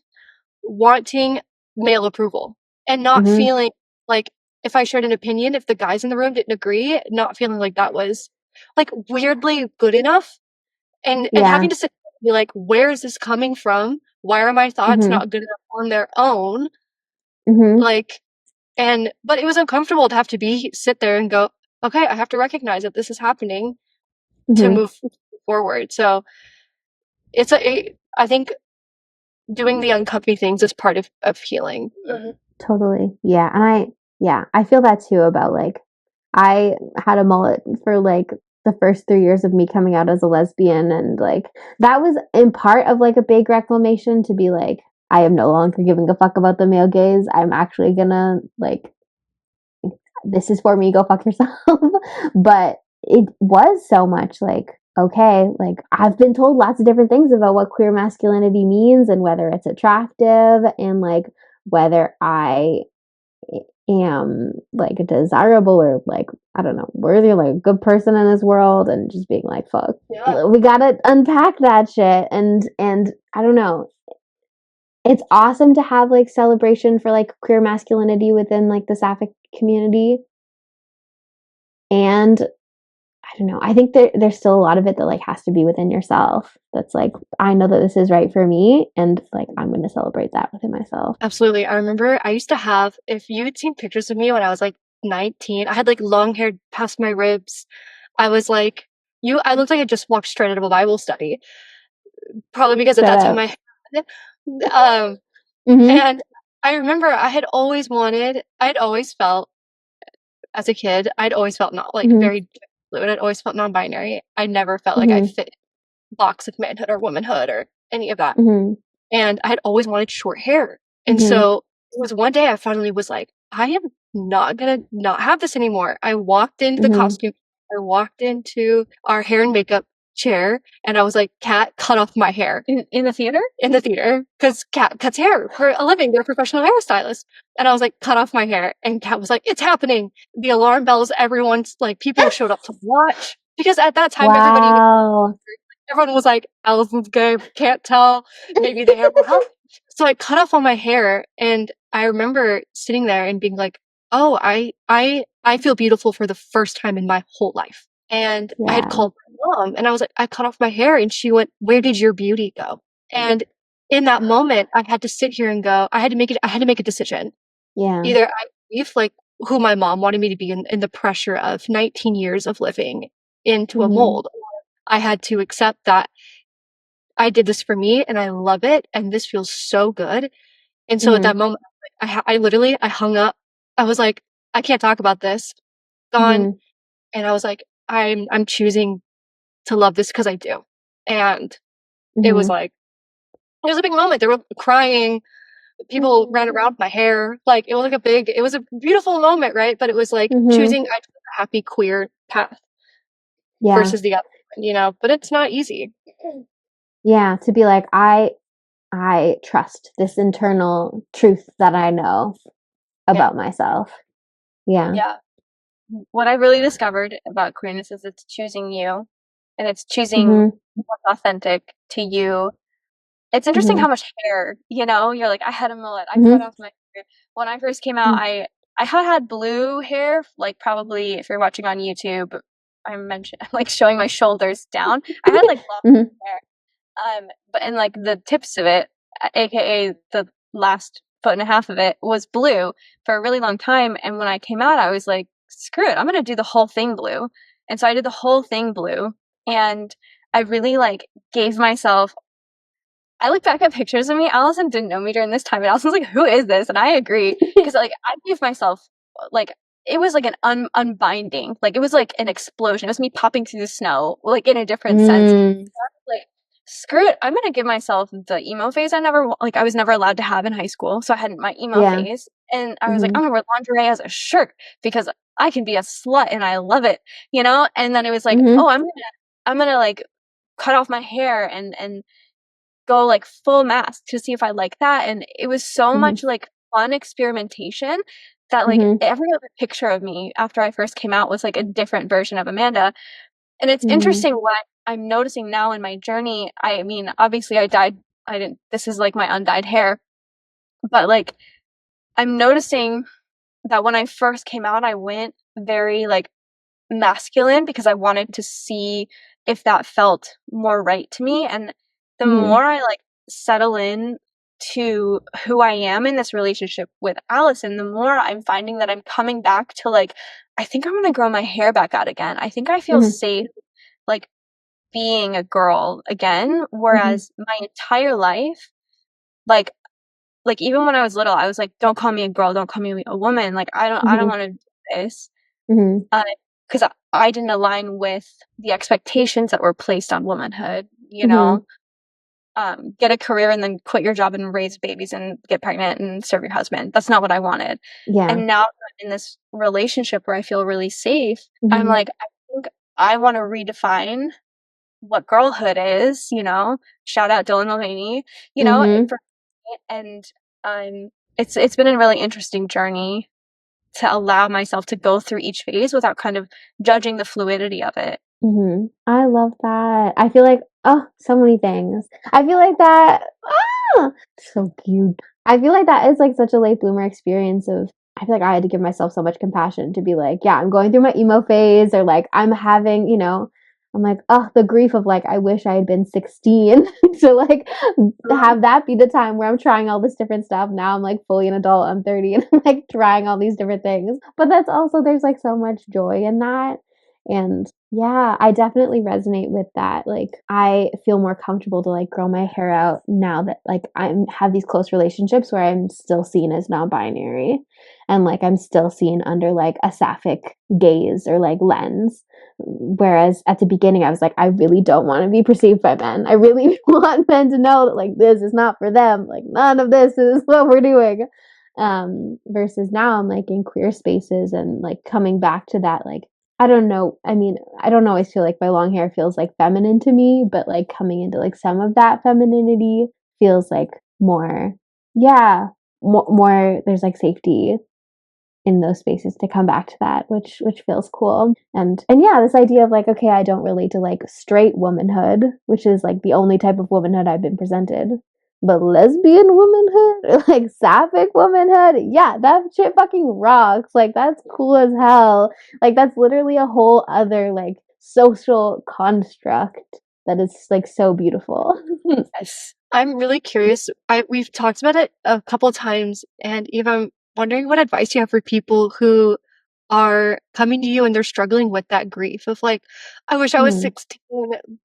wanting male approval and not feeling like, if I shared an opinion, if the guys in the room didn't agree, not feeling like that was like weirdly good enough, and having to sit and be like, where is this coming from? Why are my thoughts not good enough on their own? Like, but it was uncomfortable to have to sit there and go, okay, I have to recognize that this is happening to move forward. So I think doing the uncomfy things is part of healing. Totally. Yeah. And I feel that too about like, I had a mullet for like the first 3 years of me coming out as a lesbian. And like, that was in part of like a big reclamation to be like, I am no longer giving a fuck about the male gaze. I'm actually gonna like, this is for me, go fuck yourself. But it was so much like, okay, like I've been told lots of different things about what queer masculinity means and whether it's attractive and like whether I am like desirable or like, I don't know, worthy, like a good person in this world, and just being like, fuck, we gotta unpack that shit. And I don't know, it's awesome to have like celebration for like queer masculinity within like the sapphic community. And I don't know, I think there's still a lot of it that like has to be within yourself. That's like, I know that this is right for me, and like I'm going to celebrate that within myself. Absolutely. I remember I used to have, if you'd seen pictures of me when I was like 19, I had like long hair past my ribs. I was like, I looked like I just walked straight out of a Bible study. Probably because at that time I had. And I remember I had always felt as a kid, I'd always felt not like very fluid. I'd always felt non-binary. I never felt like I fit box of manhood or womanhood or any of that. And I had always wanted short hair. And so it was one day I finally was like, I am not gonna not have this anymore. I walked into the costume. I walked into our hair and makeup chair, and I was like, Kat, cut off my hair. In the theater? In the theater. Because Kat cuts hair for a living. They're a professional hairstylist. And I was like, cut off my hair. And Kat was like, it's happening. The alarm bells, everyone's like, people showed up to watch. Because at that time, everyone was like, Allison's gay, can't tell. Maybe they have help. So I cut off all my hair, and I remember sitting there and being like, oh, I feel beautiful for the first time in my whole life. And I had called my mom, and I was like, I cut off my hair, and she went, where did your beauty go? And in that moment, I had to sit here and go, I had to make a decision. Yeah. Either belief, like who my mom wanted me to be in the pressure of 19 years of living into a Mhm. mold. I had to accept that I did this for me and I love it and this feels so good. And so at that Mhm. moment, I literally hung up. I was like, I can't talk about this. Gone. Mhm. And I was like, I'm choosing to love this because I do. And it was Mhm. like, it was a big moment. They were crying. People ran around my hair. Like, it was like it was a beautiful moment, right? But it was like Mhm. choosing a happy queer path Yeah. versus the other one, you know? But it's not easy. Yeah, to be like I trust this internal truth that I know about myself. Yeah. Yeah. What I really discovered about queerness is it's choosing you, and it's choosing Mhm. what's authentic to you. It's interesting Mhm. how much hair, you know, you're like, I had a mullet, I cut Mhm. off my hair. When I first came out, I had blue hair, like probably if you're watching on YouTube, I'm like showing my shoulders down. I had like long Mhm. hair. But and like the tips of it, aka the last foot and a half of it, was blue for a really long time. And when I came out, I was like, screw it, I'm gonna do the whole thing blue. And so I did the whole thing blue. And I really like gave myself I look back at pictures of me. Allison didn't know me during this time, and Allison's like, "Who is this?" And I agree because like I gave myself like it was like an unbinding, like it was like an explosion. It was me popping through the snow, like in a different sense. Mm. Like, screw it, I'm gonna give myself the emo phase. I was never allowed to have in high school, so I had my emo Yeah. phase, and I was like, Mhm. I'm gonna wear lingerie as a shirt because I can be a slut and I love it, you know. And then it was like, Mhm. oh, I'm gonna like cut off my hair and go like full mask to see if I like that. And it was so Mhm. much like fun experimentation that like Mhm. every other picture of me after I first came out was like a different version of Amanda. And it's Mhm. interesting what I'm noticing now in my journey. I mean, obviously I dyed, I didn't, this is like my undyed hair, but like I'm noticing that when I first came out, I went very like masculine because I wanted to see if that felt more right to me. And the Mhm. more I like settle in to who I am in this relationship with Allison, the more I'm finding that I'm coming back to like, I think I'm gonna grow my hair back out again. I think I feel Mhm. safe like being a girl again. Mhm. Whereas my entire life, like even when I was little, I was like, don't call me a girl, don't call me a woman. Like I don't Mhm. want to do this. Mhm. Because I didn't align with the expectations that were placed on womanhood, you Mhm. know, get a career and then quit your job and raise babies and get pregnant and serve your husband. That's not what I wanted. Yeah. And now that I'm in this relationship where I feel really safe, I'm Mhm. like, I think I want to redefine what girlhood is, you know, shout out Dylan Mulvaney, you know, Mhm. for and it's been a really interesting journey to allow myself to go through each phase without kind of judging the fluidity of it. Mhm. I love that. I feel like so many things. I feel like that so cute. I feel like that is like such a late bloomer experience of I feel like I had to give myself so much compassion to be like, yeah, I'm going through my emo phase or like I'm having, I'm like, the grief of like I wish I had been 16 to like have that be the time where I'm trying all this different stuff. Now I'm like fully an adult, I'm 30 and I'm like trying all these different things. But that's also there's like so much joy in that. And yeah, I definitely resonate with that. Like I feel more comfortable to like grow my hair out now that like I'm have these close relationships where I'm still seen as non-binary and like I'm still seen under like a sapphic gaze or like lens. Whereas at the beginning I was like, I really don't want to be perceived by men. I really want men to know that like this is not for them. Like none of this is what we're doing. Versus now I'm like in queer spaces and like coming back to that like I don't know. I mean, I don't always feel like my long hair feels like feminine to me, but like coming into like some of that femininity feels like more, yeah, more there's like safety in those spaces to come back to that, which feels cool. And yeah, this idea of like, okay, I don't relate to like straight womanhood, which is like the only type of womanhood I've been presented. But lesbian womanhood or like sapphic womanhood, yeah, that shit fucking rocks. Like that's cool as hell. Like that's literally a whole other like social construct that is like so beautiful. Yes. I'm really curious. We've talked about it a couple times, and Eva, I'm wondering what advice you have for people who are coming to you and they're struggling with that grief of like, I wish I was 16.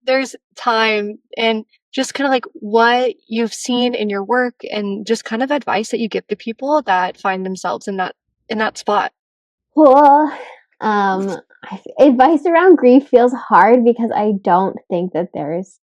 There's time, and just kind of like what you've seen in your work and just kind of advice that you give to people that find themselves in that spot. Well, advice around grief feels hard because I don't think that there's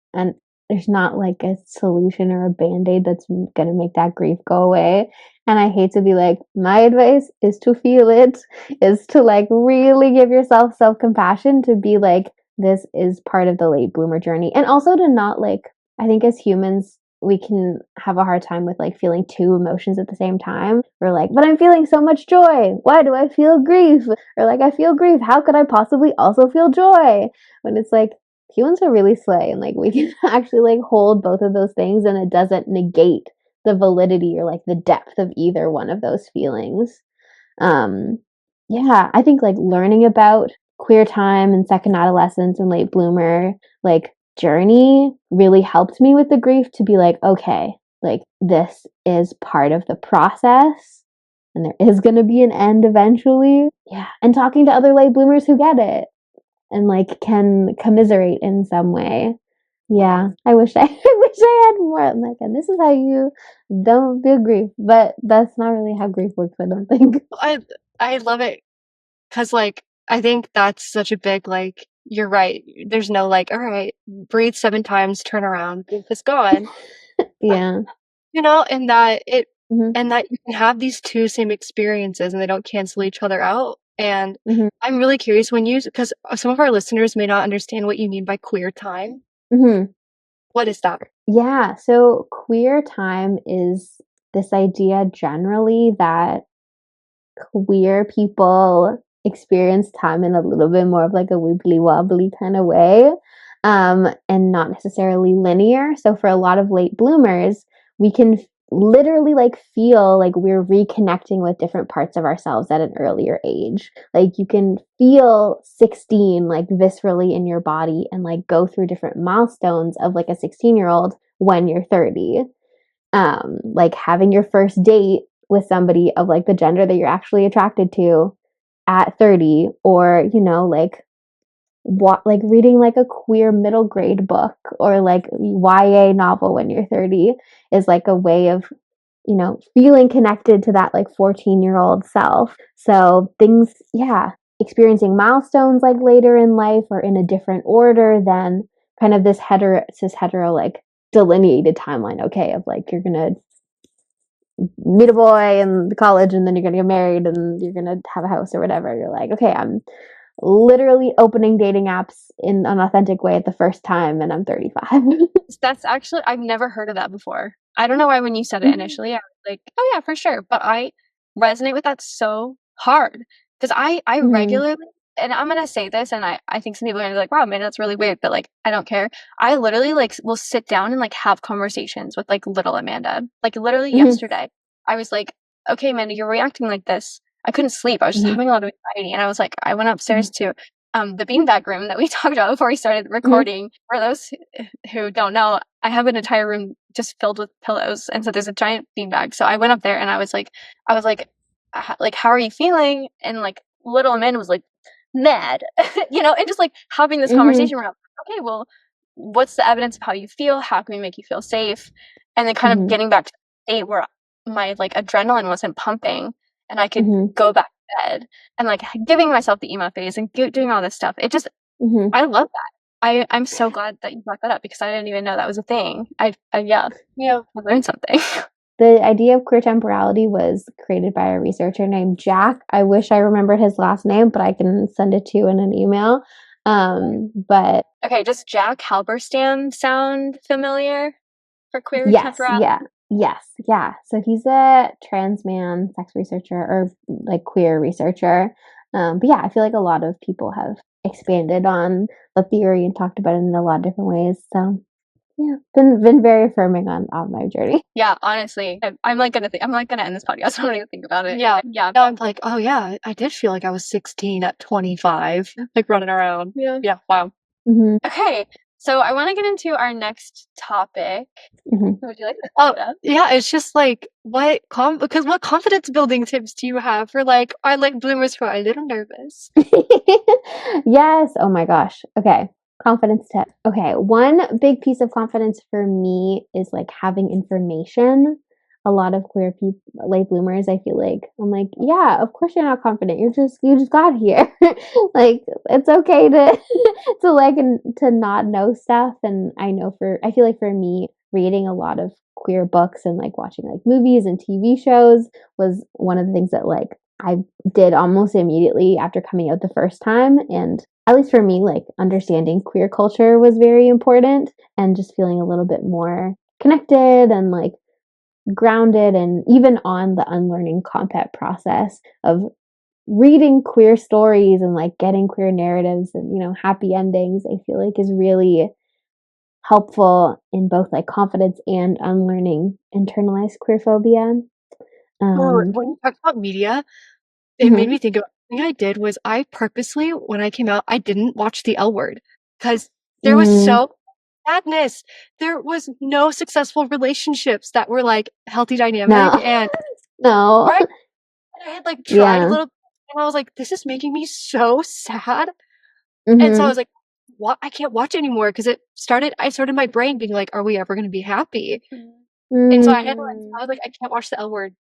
not like a solution or a band-aid that's gonna make that grief go away. And I hate to be like, my advice is to feel it, is to like really give yourself self-compassion, to be like, this is part of the late bloomer journey. And also to not like, I think as humans, we can have a hard time with like feeling two emotions at the same time. We're like, but I'm feeling so much joy. Why do I feel grief? Or like, I feel grief. How could I possibly also feel joy? When it's like, humans are really slay, and like we can actually like hold both of those things, and it doesn't negate the validity or like the depth of either one of those feelings. Yeah, I think like learning about queer time and second adolescence and late bloomer like journey really helped me with the grief, to be like, okay, like this is part of the process and there is going to be an end eventually. Yeah, and talking to other late bloomers who get it and like can commiserate in some way. Yeah, I wish I wish I had more. I'm like, and this is how you don't feel grief, but that's not really how grief works, I don't think. I love it because like I think that's such a big like, you're right. There's no like, all right, breathe 7 times, turn around, grief is gone. Yeah. And that Mhm. and that you can have these two same experiences and they don't cancel each other out. And Mhm. I'm really curious because some of our listeners may not understand what you mean by queer time. Mhm. What is that? Yeah, so queer time is this idea generally that queer people experience time in a little bit more of like a wibbly wobbly kind of way, and not necessarily linear. So for a lot of late bloomers, we can literally like feel like we're reconnecting with different parts of ourselves at an earlier age. Like you can feel 16 like viscerally in your body and like go through different milestones of like a 16-year-old when you're 30. Like having your first date with somebody of like the gender that you're actually attracted to at 30, or like what, like reading like a queer middle grade book or like YA novel when you're 30 is like a way of feeling connected to that like 14-year-old self. So things, yeah, experiencing milestones like later in life or in a different order than kind of this cis hetero like delineated timeline. Okay, of like you're gonna meet a boy in college and then you're gonna get married and you're gonna have a house or whatever. You're like, okay, I'm literally opening dating apps in an authentic way at the first time, and I'm 35. That's actually, I've never heard of that before. I don't know why when you said it initially, I was like, oh yeah, for sure. But I resonate with that so hard because I regularly, and I'm going to say this, and I think some people are going to be like, wow, man, that's really weird. But like, I don't care. I literally like will sit down and like have conversations with like little Amanda. Like literally yesterday, I was like, okay, Amanda, you're reacting like this. I couldn't sleep. I was just having a lot of anxiety. And I was like, I went upstairs to the beanbag room that we talked about before we started recording. For those who don't know, I have an entire room just filled with pillows, and so there's a giant beanbag. So I went up there and I was like, how are you feeling? And like little Amanda was like, mad, and just like having this conversation around, okay, well, what's the evidence of how you feel? How can we make you feel safe? And then kind of getting back to the state where my like adrenaline wasn't pumping and I could go back to bed and like giving myself the emo phase and doing all this stuff. It just, I love that. I'm so glad that you brought that up because I didn't even know that was a thing. I learned something. The idea of queer temporality was created by a researcher named Jack. I wish I remembered his last name, but I can send it to you in an email. But okay, does Jack Halberstam sound familiar for queer yes, temporality? yeah. So he's a trans man sex researcher or like queer researcher. But yeah, I feel like a lot of people have expanded on the theory and talked about it in a lot of different ways. So yeah, been very affirming on my journey. Yeah, honestly, I'm like gonna end this podcast. I don't even think about it. Yeah. No, I'm like, oh yeah, I did feel like I was 16 at 25, like running around. Yeah. Wow. Okay, So I want to get into our next topic. Mhm. Would you like to Oh, yeah, it's just like what confidence building tips do you have for like our late bloomers who are a little nervous? Yes. Oh my gosh. Okay. Confidence tip. Okay. One big piece of confidence for me is like having information. A lot of queer people, late bloomers, I feel like I'm like, yeah, of course you're not confident. You just got here. Like it's okay to to like to not know stuff. And I feel like for me, reading a lot of queer books and like watching like movies and TV shows was one of the things that like I did almost immediately after coming out the first time. And at least for me, like understanding queer culture was very important and just feeling a little bit more connected and like grounded, and even on the unlearning content process of reading queer stories and like getting queer narratives and, happy endings, I feel like is really helpful in both like confidence and unlearning internalized queer phobia. When you talk about media, it made Mhm. me think of the thing I did was I purposely, when I came out, I didn't watch the L Word because there was Mm, so sadness. There was no successful relationships that were like healthy dynamic, no, and no. right, and I had like tried a Yeah. little, and I was like, this is making me so sad. And so I Mhm. was like, what? I can't watch anymore because I started my brain being like, are we ever going to be happy? And so I was like, I can't watch the L Word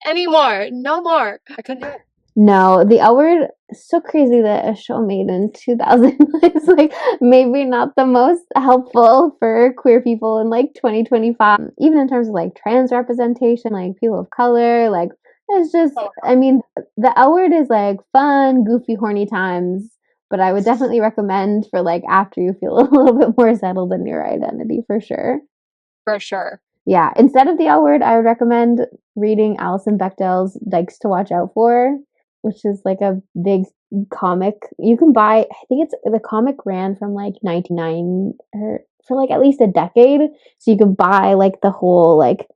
anymore. No more. I couldn't do it. No, the L Word, so crazy that a show made in 2000 is like maybe not the most helpful for queer people in like 2025, even in terms of like trans representation, like people of color, like it's just, Oh, I mean, the L Word is like fun, goofy, horny times, but I would definitely recommend for like after you feel a little bit more settled in your identity for sure. for sure. Yeah, instead of the L Word, I would recommend reading Alison Bechdel's Dykes to Watch Out For, which is like a big comic. You can buy, I think it's the comic ran from like 99 or for like at least a decade. So you can buy like the whole like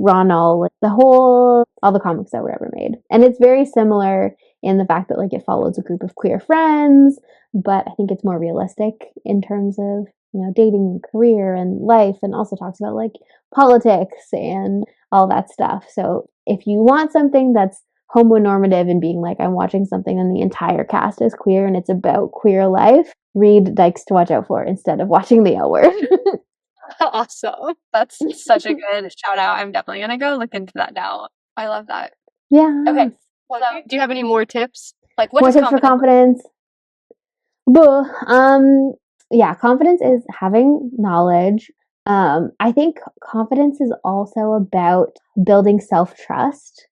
like all the comics that were ever made. And it's very similar in the fact that like it follows a group of queer friends, but I think it's more realistic in terms of, dating, career, and life, and also talks about like politics and all that stuff. So if you want something that's homonormative and being like, I'm watching something and the entire cast is queer and it's about queer life, read Dykes to Watch Out For instead of watching the L Word. Awesome. That's such a good shout out. I'm definitely gonna go look into that now. I love that. Yeah. Okay. Well, So, do you have any more tips? like, what More does tips for confidence? confidence. Buh. Yeah, confidence is having knowledge. I think confidence is also about building self-trust.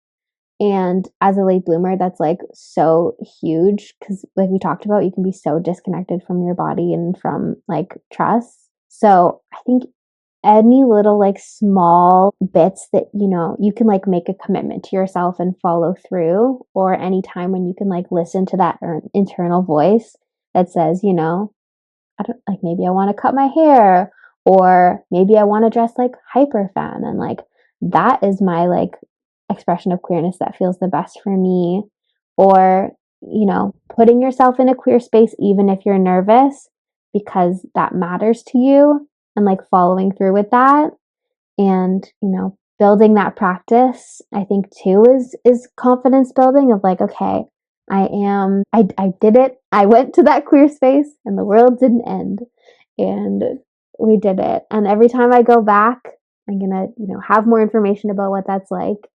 And as a late bloomer, that's like so huge because, like we talked about, you can be so disconnected from your body and from like trust. So I think any little like small bits that you can like make a commitment to yourself and follow through, or any time when you can like listen to that internal voice that says, I don't like, maybe I want to cut my hair, or maybe I want to dress like hyper femme, and like that is my like expression of queerness that feels the best for me. Or, putting yourself in a queer space even if you're nervous because that matters to you, and like following through with that, and building that practice, I think too is confidence building of like, okay, I did it. I went to that queer space and the world didn't end, and we did it. And every time I go back, I'm gonna have more information about what that's like,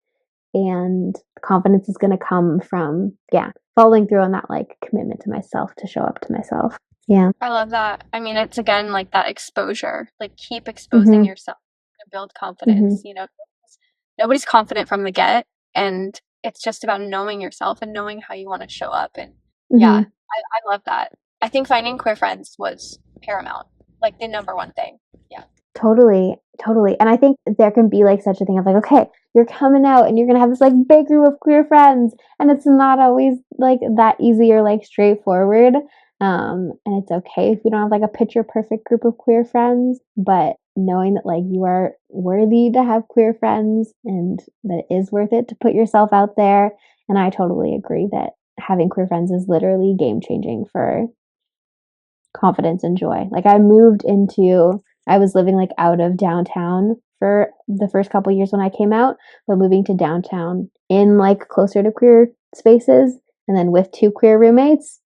and confidence is gonna come from, yeah, following through on that like commitment to myself, to show up to myself. Yeah. I love that. I mean, it's again like that exposure. Like, keep exposing Mhm. yourself to build confidence. Mhm. Nobody's confident from the get, and it's just about knowing yourself and knowing how you want to show up. And yeah, Mhm. I love that. I think finding queer friends was paramount, like the number one thing. Yeah. Totally, totally. And I think there can be like such a thing of like, okay, you're coming out and you're gonna have this like big group of queer friends, and it's not always like that easy or like straightforward. And it's okay if you don't have like a picture perfect group of queer friends, but knowing that like you are worthy to have queer friends and that it is worth it to put yourself out there. And I totally agree that having queer friends is literally game changing for confidence and joy. Like I was living like out of downtown for the first couple years when I came out, but moving to downtown in like closer to queer spaces and then with 2 queer roommates,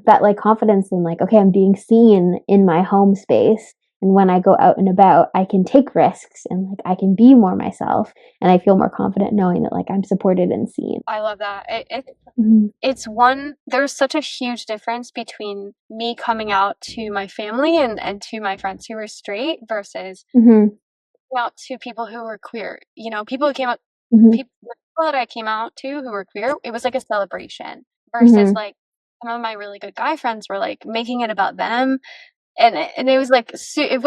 that like confidence in like, okay, I'm being seen in my home space. And when I go out and about, I can take risks and like I can be more myself. And I feel more confident knowing that like I'm supported and seen. I love that. Mhm. It's there's such a huge difference between me coming out to my family and to my friends who were straight versus Mhm. coming out to people who were queer. You know, people who came out, Mhm. people that I came out to who were queer, it was like a celebration versus Mhm. like some of my really good guy friends were like making it about them. And it was like, it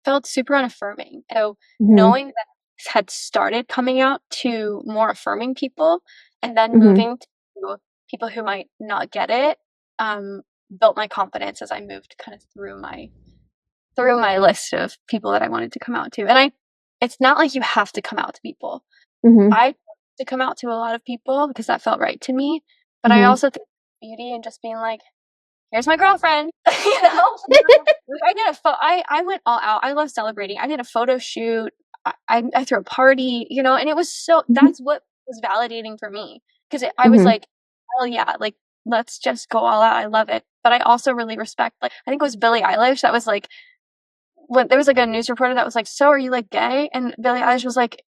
felt super unaffirming. So Mhm. knowing that I had started coming out to more affirming people and then Mhm. moving to people who might not get it, built my confidence as I moved kind of through my list of people that I wanted to come out to. And it's not like you have to come out to people. Mhm. I wanted to come out to a lot of people because that felt right to me. But I Mhm. also think beauty and just being like, here's my girlfriend, you know? I went all out. I love celebrating. I did a photo shoot. I threw a party, you know, and it was that's what was validating for me. Because I was Mhm. like, hell yeah, like, let's just go all out. I love it. But I also really respect, like, I think it was Billie Eilish that was like, when there was like a news reporter that was like, so are you like gay? And Billie Eilish was like,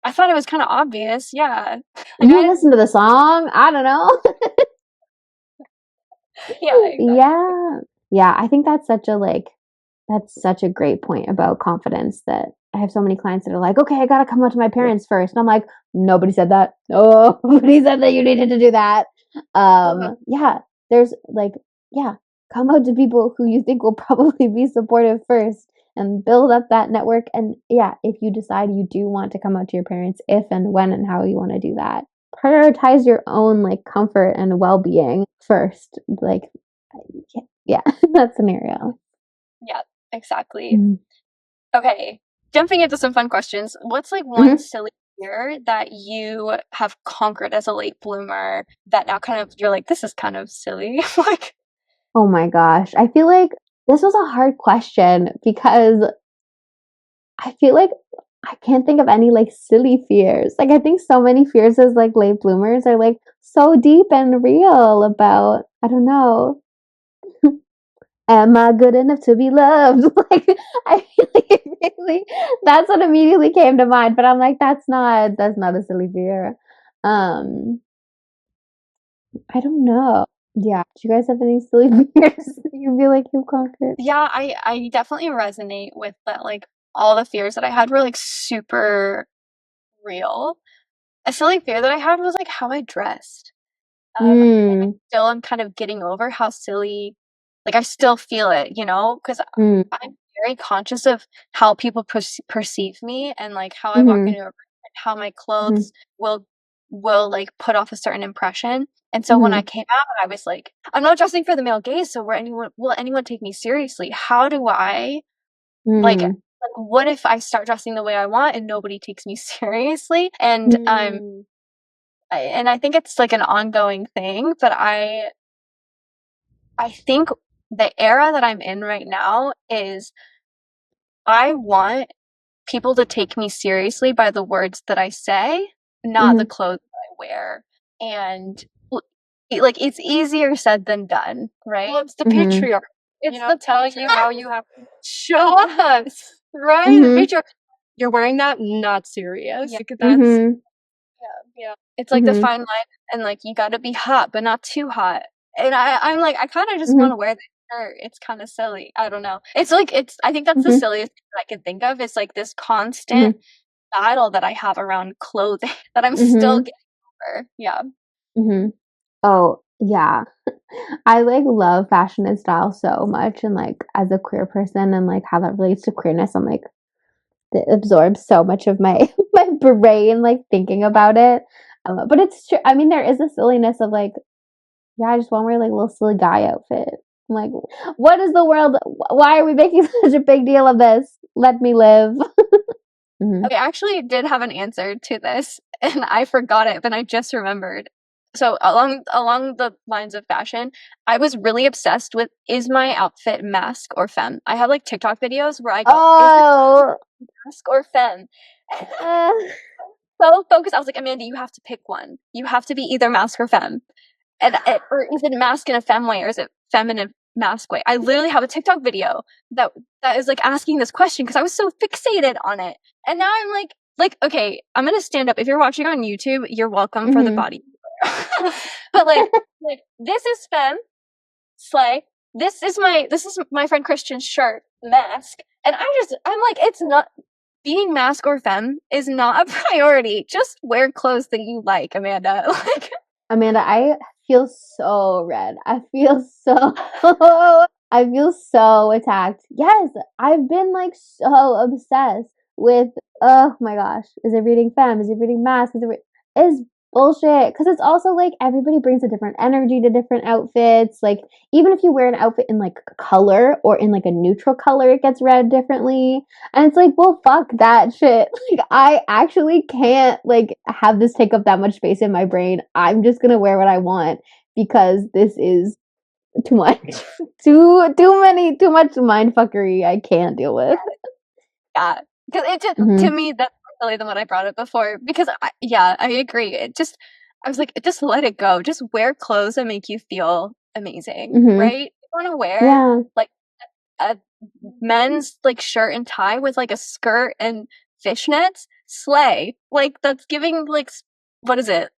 I thought it was kind of obvious. Yeah. Like, You listen to the song? I don't know. yeah, exactly. Yeah, I think that's such a great point about confidence that I have so many clients that are like, okay, I gotta come out to my parents first. And I'm like, nobody said that. Nobody said that you needed to do that. Yeah, there's like, yeah, come out to people who you think will probably be supportive first and build up that network. And yeah, if you decide you do want to come out to your parents, if and when and how you want to do that, prioritize your own like comfort and well-being first. Like, yeah, that scenario. Yeah, exactly. Mhm. Okay, jumping into some fun questions. What's like one silly fear that you have conquered as a late bloomer that now kind of you're like, this is kind of silly? Like, Oh my gosh. I feel like this was a hard question because I feel like I can't think of any like silly fears. Like I think so many fears as like late bloomers are like so deep and real about, I don't know, am I good enough to be loved? Like I feel like really that's what immediately came to mind. But I'm like, that's not a silly fear. Um, I don't know. Yeah. Do you guys have any silly fears that you feel like you've conquered? yeah, I definitely resonate with that. Like all the fears that I had were like super real. A silly fear that I had was like how I dressed. And I Mm, still am kind of getting over how silly, like I still feel it, you know, because mm, I'm very conscious of how people perceive me and like how I walk mhm, into a room and how my mhm, clothes will like put off a certain impression. And so when I mhm, came out, I was like, I'm not dressing for the male gaze, so will anyone take me seriously? How do I mm, what if I start dressing the way I want and nobody takes me seriously? And mm, I think it's like an ongoing thing, but I think the era that I'm in right now is I want people to take me seriously by the words that I say, not the mhm, clothes that I wear. And like it's easier said than done, right? Well, it's the mhm, patriarchy. It's The telling you how you have to show up, right? The mhm, patriarchy. You're wearing that, not serious. Yeah. Like that's mhm, Yeah. It's like the mhm, fine line and like you gotta be hot, but not too hot. And I'm like, I kinda just mhm, wanna wear this shirt. It's kinda silly. I don't know. It's like I think that's the mhm, silliest thing that I can think of is like this constant mhm, battle that I have around clothing that I'm still mhm, getting over. Yeah. mhm. Oh, yeah. I like love fashion and style so much and like as a queer person and like how that relates to queerness, I'm like it absorbs so much of my my brain like thinking about it. But it's true. I mean, there is a silliness of like, yeah, I just want to wear like a little silly guy outfit. I'm like, what is the world? Why are we making such a big deal of this? Let me live. Mhm. Okay, I actually did have an answer to this and I forgot it, but I just remembered. so along the lines of fashion, I was really obsessed with, is my outfit masc or femme? I have like TikTok videos where I go, is this masc or femme? So focused. I was like, Amanda, you have to pick one. You have to be either masc or femme. Or is it masc in a femme way, or is it femme in a masc way? I literally have a TikTok video that is like asking this question because I was so fixated on it. And now I'm like, okay, I'm gonna stand up. If you're watching on YouTube, you're welcome for the body. But like this is femme, slay. This is my friend Christian's shirt, masc. And I'm like, it's not, being masc or femme is not a priority. Just wear clothes that you like, Amanda. Like, Amanda, I feel so red. I feel so attacked. Yes, I've been like so obsessed with, oh my gosh, is it reading femme? Is it reading masc? Is bullshit. Because it's also like everybody brings a different energy to different outfits. Like even if you wear an outfit in like color or in like a neutral color, it gets read differently. And it's like, well, fuck that shit. Like I actually can't like have this take up that much space in my brain. I'm just gonna wear what I want because this is too much. too much mind fuckery I can't deal with. Yeah. Because it just, to me, that's more silly than what I brought up before. Because, I agree. I was like, just let it go. Just wear clothes that make you feel amazing, right? You want to wear, like, a men's, like, shirt and tie with, like, a skirt and fishnets? Slay. Like, that's giving, like, what is it?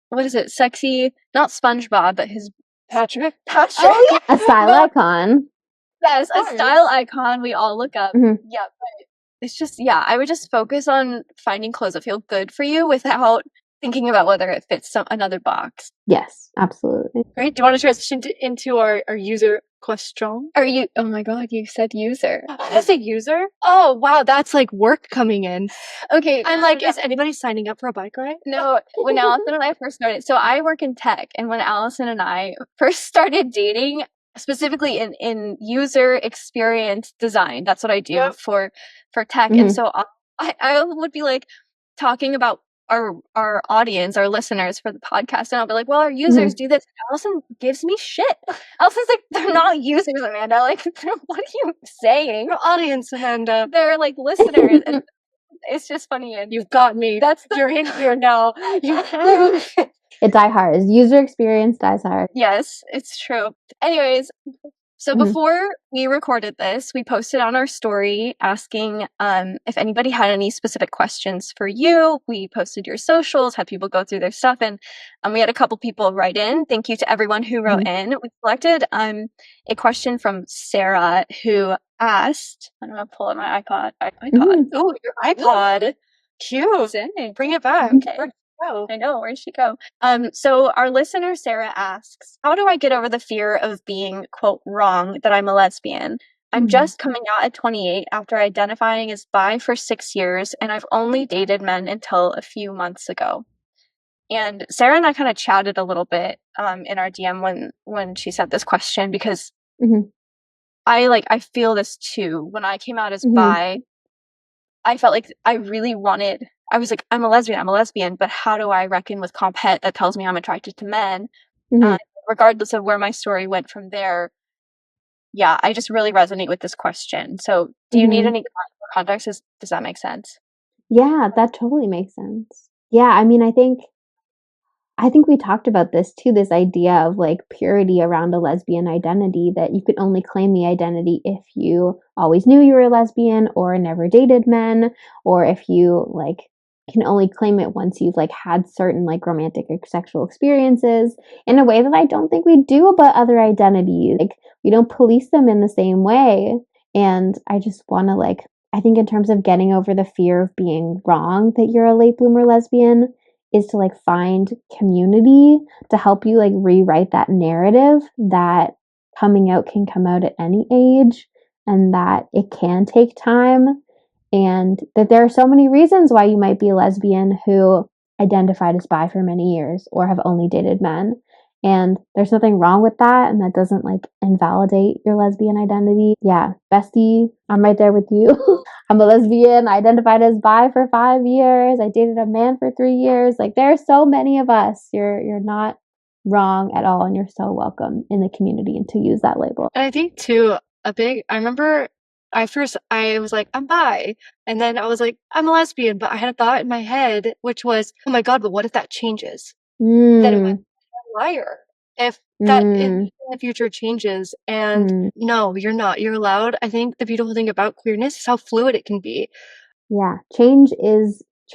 Sexy, not SpongeBob, but his... Patrick? Oh, yeah. A style icon. Yes, a style icon we all look up. Yeah, but it's just, I would just focus on finding clothes that feel good for you without thinking about whether it fits another box. Yes, absolutely. Great. Do you want to transition into our user question? Oh my god, you said user. Did I say user? Oh, wow, that's like work coming in. Okay. I'm like, is anybody signing up for a bike ride? No, when Allison and I first started, so I work in tech, and when Allison and I first started dating, specifically in user experience design, that's what I do for tech. And so I would be like talking about our audience, our listeners for the podcast, and I'll be like, well, our users do this. Allison gives me shit. Allison's like, they're not users, Amanda. Like, what are you saying? Our audience, Amanda. They're like listeners. And it's just funny. And you've got me. You're in here now. It die hard. User experience dies hard. Yes, it's true. Anyways, so before we recorded this, we posted on our story asking if anybody had any specific questions for you. We posted your socials, had people go through their stuff, and we had a couple people write in. Thank you to everyone who wrote in. We selected a question from Sarah who asked, I'm going to pull up my iPod. Oh, your iPod. Cute. Bring it back. Okay. I know, where'd she go? So our listener Sarah asks, how do I get over the fear of being, quote, wrong that I'm a lesbian? I'm just coming out at 28 after identifying as bi for 6 years, and I've only dated men until a few months ago. And Sarah and I kind of chatted a little bit in our DM when she said this question, because I feel this too. When I came out as bi, I felt like I really wanted, I was like, I'm a lesbian, but how do I reckon with comp het that tells me I'm attracted to men? Regardless of where my story went from there, I just really resonate with this question. So do you need any context? Does that make sense? Yeah, that totally makes sense. Yeah, I mean, I think we talked about this too, this idea of like purity around a lesbian identity, that you could only claim the identity if you always knew you were a lesbian or never dated men, or if you like can only claim it once you've like had certain like romantic or sexual experiences, in a way that I don't think we do about other identities. Like we don't police them in the same way. And I just want to like, I think in terms of getting over the fear of being wrong that you're a late bloomer lesbian, is to like find community to help you like rewrite that narrative that coming out can come out at any age, and that it can take time, and that there are so many reasons why you might be a lesbian who identified as bi for many years or have only dated men. And there's nothing wrong with that, and that doesn't like invalidate your lesbian identity. Yeah, bestie, I'm right there with you. I'm a lesbian. I identified as bi for 5 years. I dated a man for 3 years. Like there are so many of us. You're not wrong at all, and you're so welcome in the community and to use that label. And I think too, I remember I was like, I'm bi. And then I was like, I'm a lesbian. But I had a thought in my head, which was, oh my God, but what if that changes? Then am I a liar? If that in the future changes and no, you're not. You're allowed. I think the beautiful thing about queerness is how fluid it can be. Yeah, change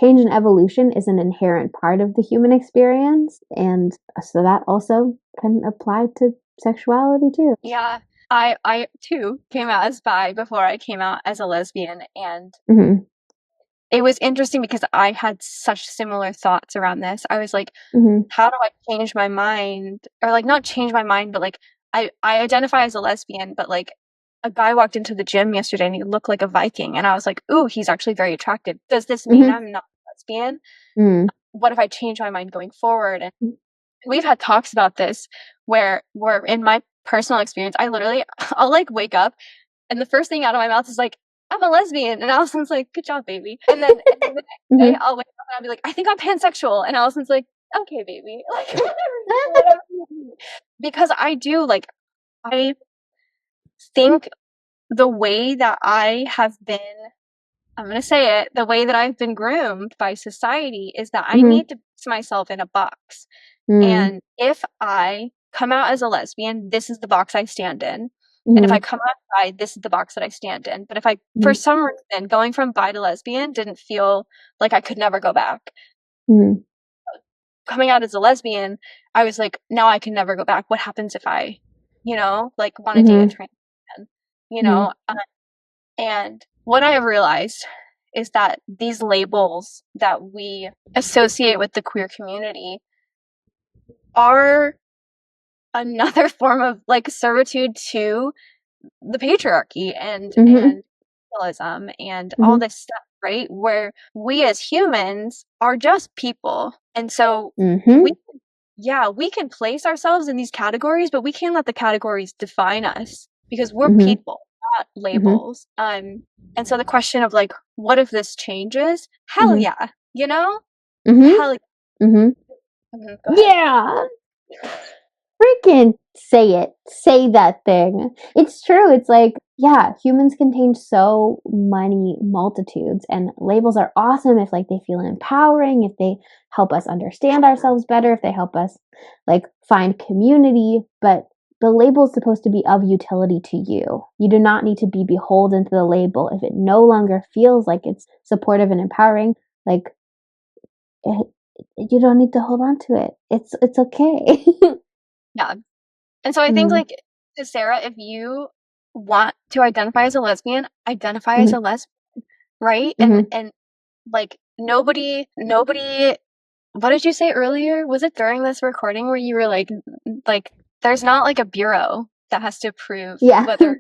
and evolution is an inherent part of the human experience, and so that also can apply to sexuality too. Yeah. I too came out as bi before I came out as a lesbian, and it was interesting because I had such similar thoughts around this. I was like, how do I change my mind? Or like not change my mind, but like I identify as a lesbian, but like a guy walked into the gym yesterday and he looked like a Viking, and I was like, ooh, he's actually very attractive. Does this mean I'm not a lesbian? What if I change my mind going forward? And we've had talks about this where in my personal experience, I'll like wake up and the first thing out of my mouth is like, I'm a lesbian. And Allison's like, good job, baby. And then the next day I'll wake up and I'll be like, I think I'm pansexual. And Allison's like, okay, baby. Like, whatever. Because I do, like, I think the way that I have been, I'm going to say it, the way that I've been groomed by society is that I need to place myself in a box. And if I come out as a lesbian, this is the box I stand in. And if I come out bi, this is the box that I stand in. But if I, for some reason, going from bi to lesbian didn't feel like I could never go back. Coming out as a lesbian, I was like, now I can never go back. What happens if I, like want to date a trans man, and what I have realized is that these labels that we associate with the queer community are another form of like servitude to the patriarchy and capitalism and all this stuff, right? Where we as humans are just people. And so we can place ourselves in these categories, but we can't let the categories define us because we're people, not labels. And so the question of like, what if this changes? Hell yeah, Hell yeah. Yeah. Freaking say it. Say that thing. It's true. It's like, yeah, humans contain so many multitudes, and labels are awesome if like they feel empowering, if they help us understand ourselves better, if they help us like find community, but the label is supposed to be of utility to you. You do not need to be beholden to the label. If it no longer feels like it's supportive and empowering, like you don't need to hold on to it. It's okay. Yeah. And so I think like to Sarah, if you want to identify as a lesbian, identify as a lesbian, right? And like nobody what did you say earlier? Was it during this recording where you were like there's not like a bureau that has to prove whether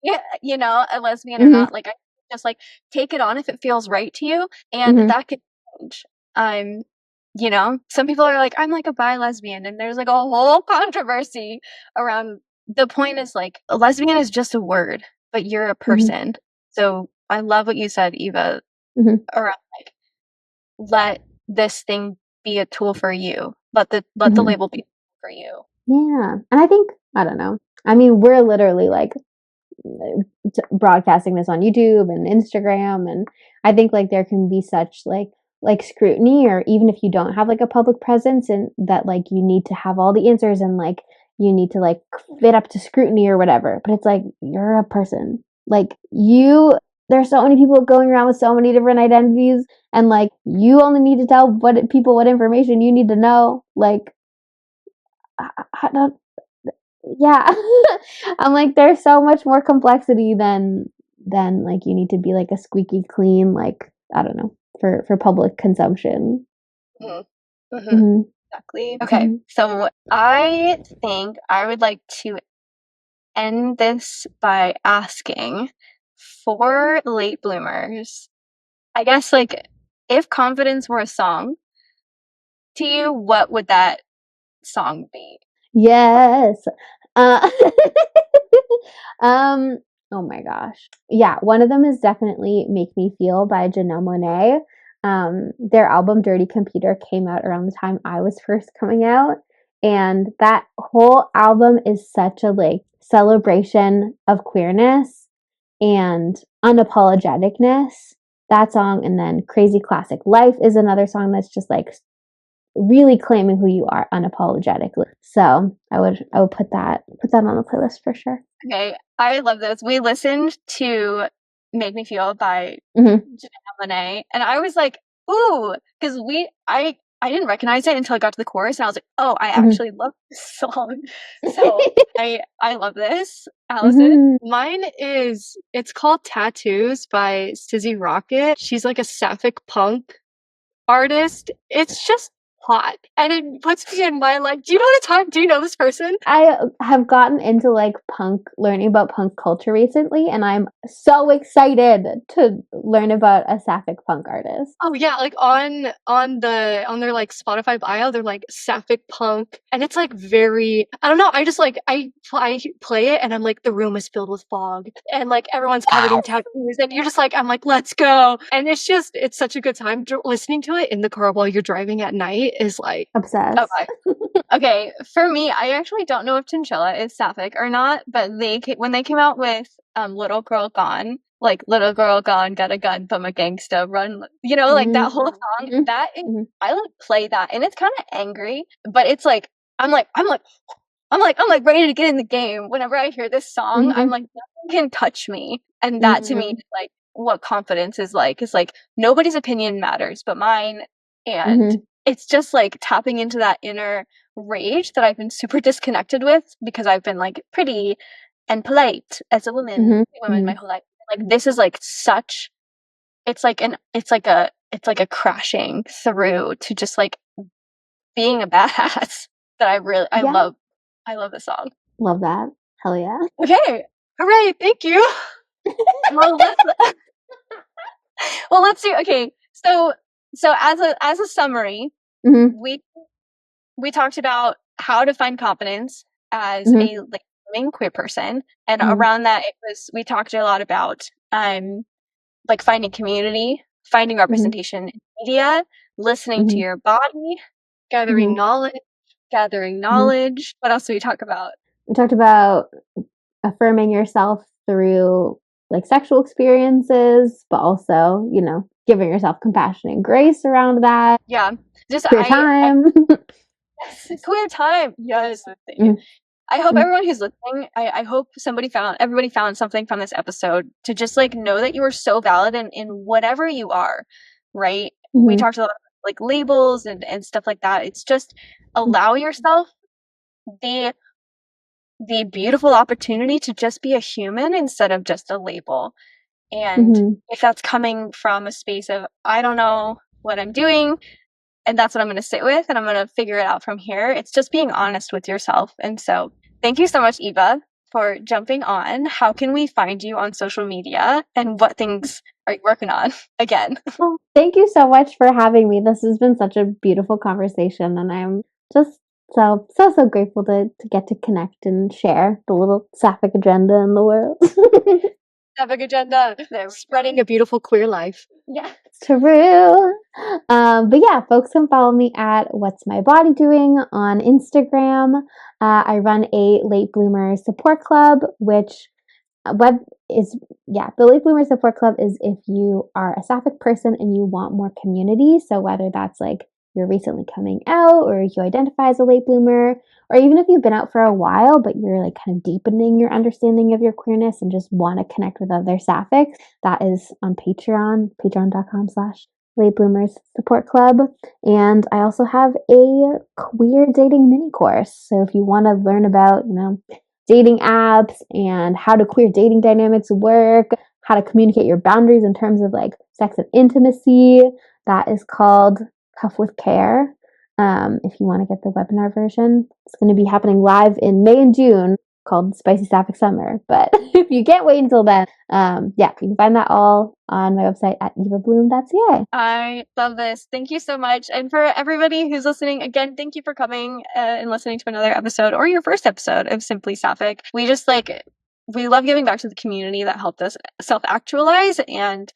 a lesbian or not. Like I just like take it on if it feels right to you, and that could change. Some people are like, I'm like a bi lesbian, and there's like a whole controversy around. The point is like a lesbian is just a word, but you're a person. So I love what you said, Eva, around like let this thing be a tool for you. Let the label be for you. Yeah. And I think, I don't know. I mean, we're literally like broadcasting this on YouTube and Instagram, and I think like there can be such like scrutiny, or even if you don't have like a public presence, and that like you need to have all the answers and like you need to like fit up to scrutiny or whatever. But it's like you're a person. Like there's so many people going around with so many different identities, and like you only need to tell people what information you need to know. Like I don't, yeah. I'm like, there's so much more complexity than like you need to be like a squeaky clean, like, I don't know, for public consumption. Exactly. Okay. So I think I would like to end this by asking for late bloomers, I guess, like, if confidence were a song to you, what would that song be? Yes. Oh my gosh. Yeah, one of them is definitely Make Me Feel by Janelle Monáe. Their album Dirty Computer came out around the time I was first coming out, And that whole album is such a like celebration of queerness and unapologeticness. That song, and then Crazy Classic Life is another song that's just like really claiming who you are unapologetically. So I would put that on the playlist for sure. Okay, I love this. We listened to "Make Me Feel" by Mhm. Janelle Monáe, and I was like, "Ooh," because I didn't recognize it until I got to the chorus, and I was like, "Oh, I actually love this song." So I love this. Allison, Mine is, it's called Tattoos by Sizzy Rocket. She's like a sapphic punk artist. It's just hot, and it puts me in my like, do you know what I'm talking? Do you know this person? I have gotten into like learning about punk culture recently, and I'm so excited to learn about a sapphic punk artist. Oh yeah, like on their like Spotify bio, they're like sapphic punk, and it's like very, I don't know. I just like I play it, and I'm like, the room is filled with fog, and like everyone's covered in tattoos, and you're just like, I'm like, let's go, and it's such a good time. Listening to it in the car while you're driving at night is like Obsessed. Okay, for me, I actually don't know if Chinchilla is sapphic or not, but when they came out with Little Girl Gone, like Little Girl Gone, got a gun from a gangsta, run, you know, like that whole song, I like play that, and it's kind of angry, but it's like I'm like ready to get in the game. Whenever I hear this song, I'm like, nothing can touch me, and that to me is like what confidence is like. It's like nobody's opinion matters but mine, and it's just like tapping into that inner rage that I've been super disconnected with because I've been like pretty and polite as a woman my whole life. Like this is like such, it's like a crashing through to just like being a badass that I love this song. Love that. Hell yeah. Okay. Hooray, thank you. Let's do, okay. So as a summary, we talked about how to find confidence as a like queer person, and around that we talked a lot about like finding community, finding representation in media, listening to your body, gathering knowledge. What else did we talk about? We talked about affirming yourself through like sexual experiences, but also, you know, giving yourself compassion and grace around that. Yeah. Just queer time. Yes, queer time. Yes. I hope everyone who's listening, I hope everybody found something from this episode to just like know that you are so valid in whatever you are, right? We talked a lot about like labels and stuff like that. It's just allow yourself the beautiful opportunity to just be a human instead of just a label. And if that's coming from a space of, I don't know what I'm doing, and that's what I'm going to sit with, and I'm going to figure it out from here, it's just being honest with yourself. And so thank you so much, Eva, for jumping on. How can we find you on social media, and what things are you working on again? Well, thank you so much for having me. This has been such a beautiful conversation, and I'm just so grateful to get to connect and share the little sapphic agenda in the world. Sapphic agenda, spreading a beautiful queer life. Yeah, it's true. But yeah, folks can follow me at What's My Body Doing on Instagram. I run a late bloomer support club, which the Late Bloomer Support Club is if you are a sapphic person and you want more community. So whether that's like you're recently coming out, or you identify as a late bloomer, or even if you've been out for a while but you're like kind of deepening your understanding of your queerness and just want to connect with other sapphics, that is on patreon.com/Late Bloomers Support Club. And I also have a queer dating mini course. So if you want to learn about, you know, dating apps and how do queer dating dynamics work, how to communicate your boundaries in terms of like sex and intimacy, that is called Tough with Care. If you want to get the webinar version, it's going to be happening live in May and June, called Spicy Sapphic Summer. But if you can't wait until then, you can find that all on my website at evabloom.ca. I love this. Thank you so much. And for everybody who's listening, again, thank you for coming and listening to another episode, or your first episode of Simply Sapphic. We love giving back to the community that helped us self-actualize, and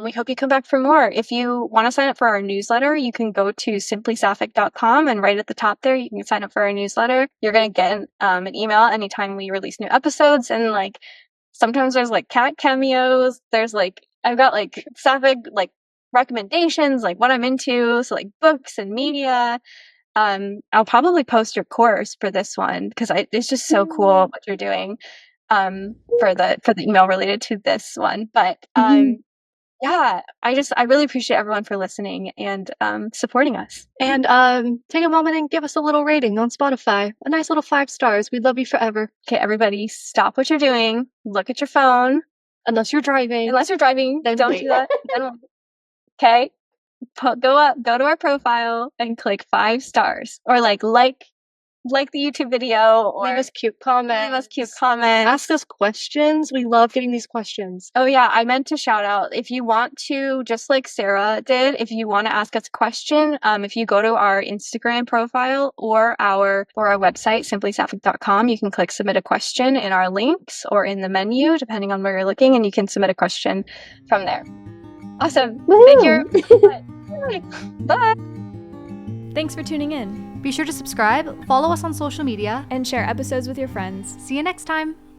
we hope you come back for more. If you want to sign up for our newsletter, you can go to simplysapphic.com, and right at the top there, you can sign up for our newsletter. You're going to get an email anytime we release new episodes, and like sometimes there's like cat cameos. There's like I've got like Sapphic like recommendations, like what I'm into, so like books and media. I'll probably post your course for this one because it's just so cool what you're doing for the email related to this one. But yeah, I really appreciate everyone for listening and supporting us. And take a moment and give us a little rating on Spotify. A nice little 5 stars. We'd love you forever. Okay, everybody, stop what you're doing. Look at your phone. Unless you're driving. Then don't do that. Okay, go to our profile and click 5 stars, or like the YouTube video, or leave us cute comments. Ask us questions. We love getting these questions. Oh yeah, I meant to shout out, if you want to, just like Sarah did, if you want to ask us a question, if you go to our Instagram profile or our website, simplysapphic.com, you can click submit a question in our links or in the menu, depending on where you're looking, and you can submit a question from there. Awesome. Thank you. Bye. Thanks for tuning in. Be sure to subscribe, follow us on social media, And share episodes with your friends. See you next time.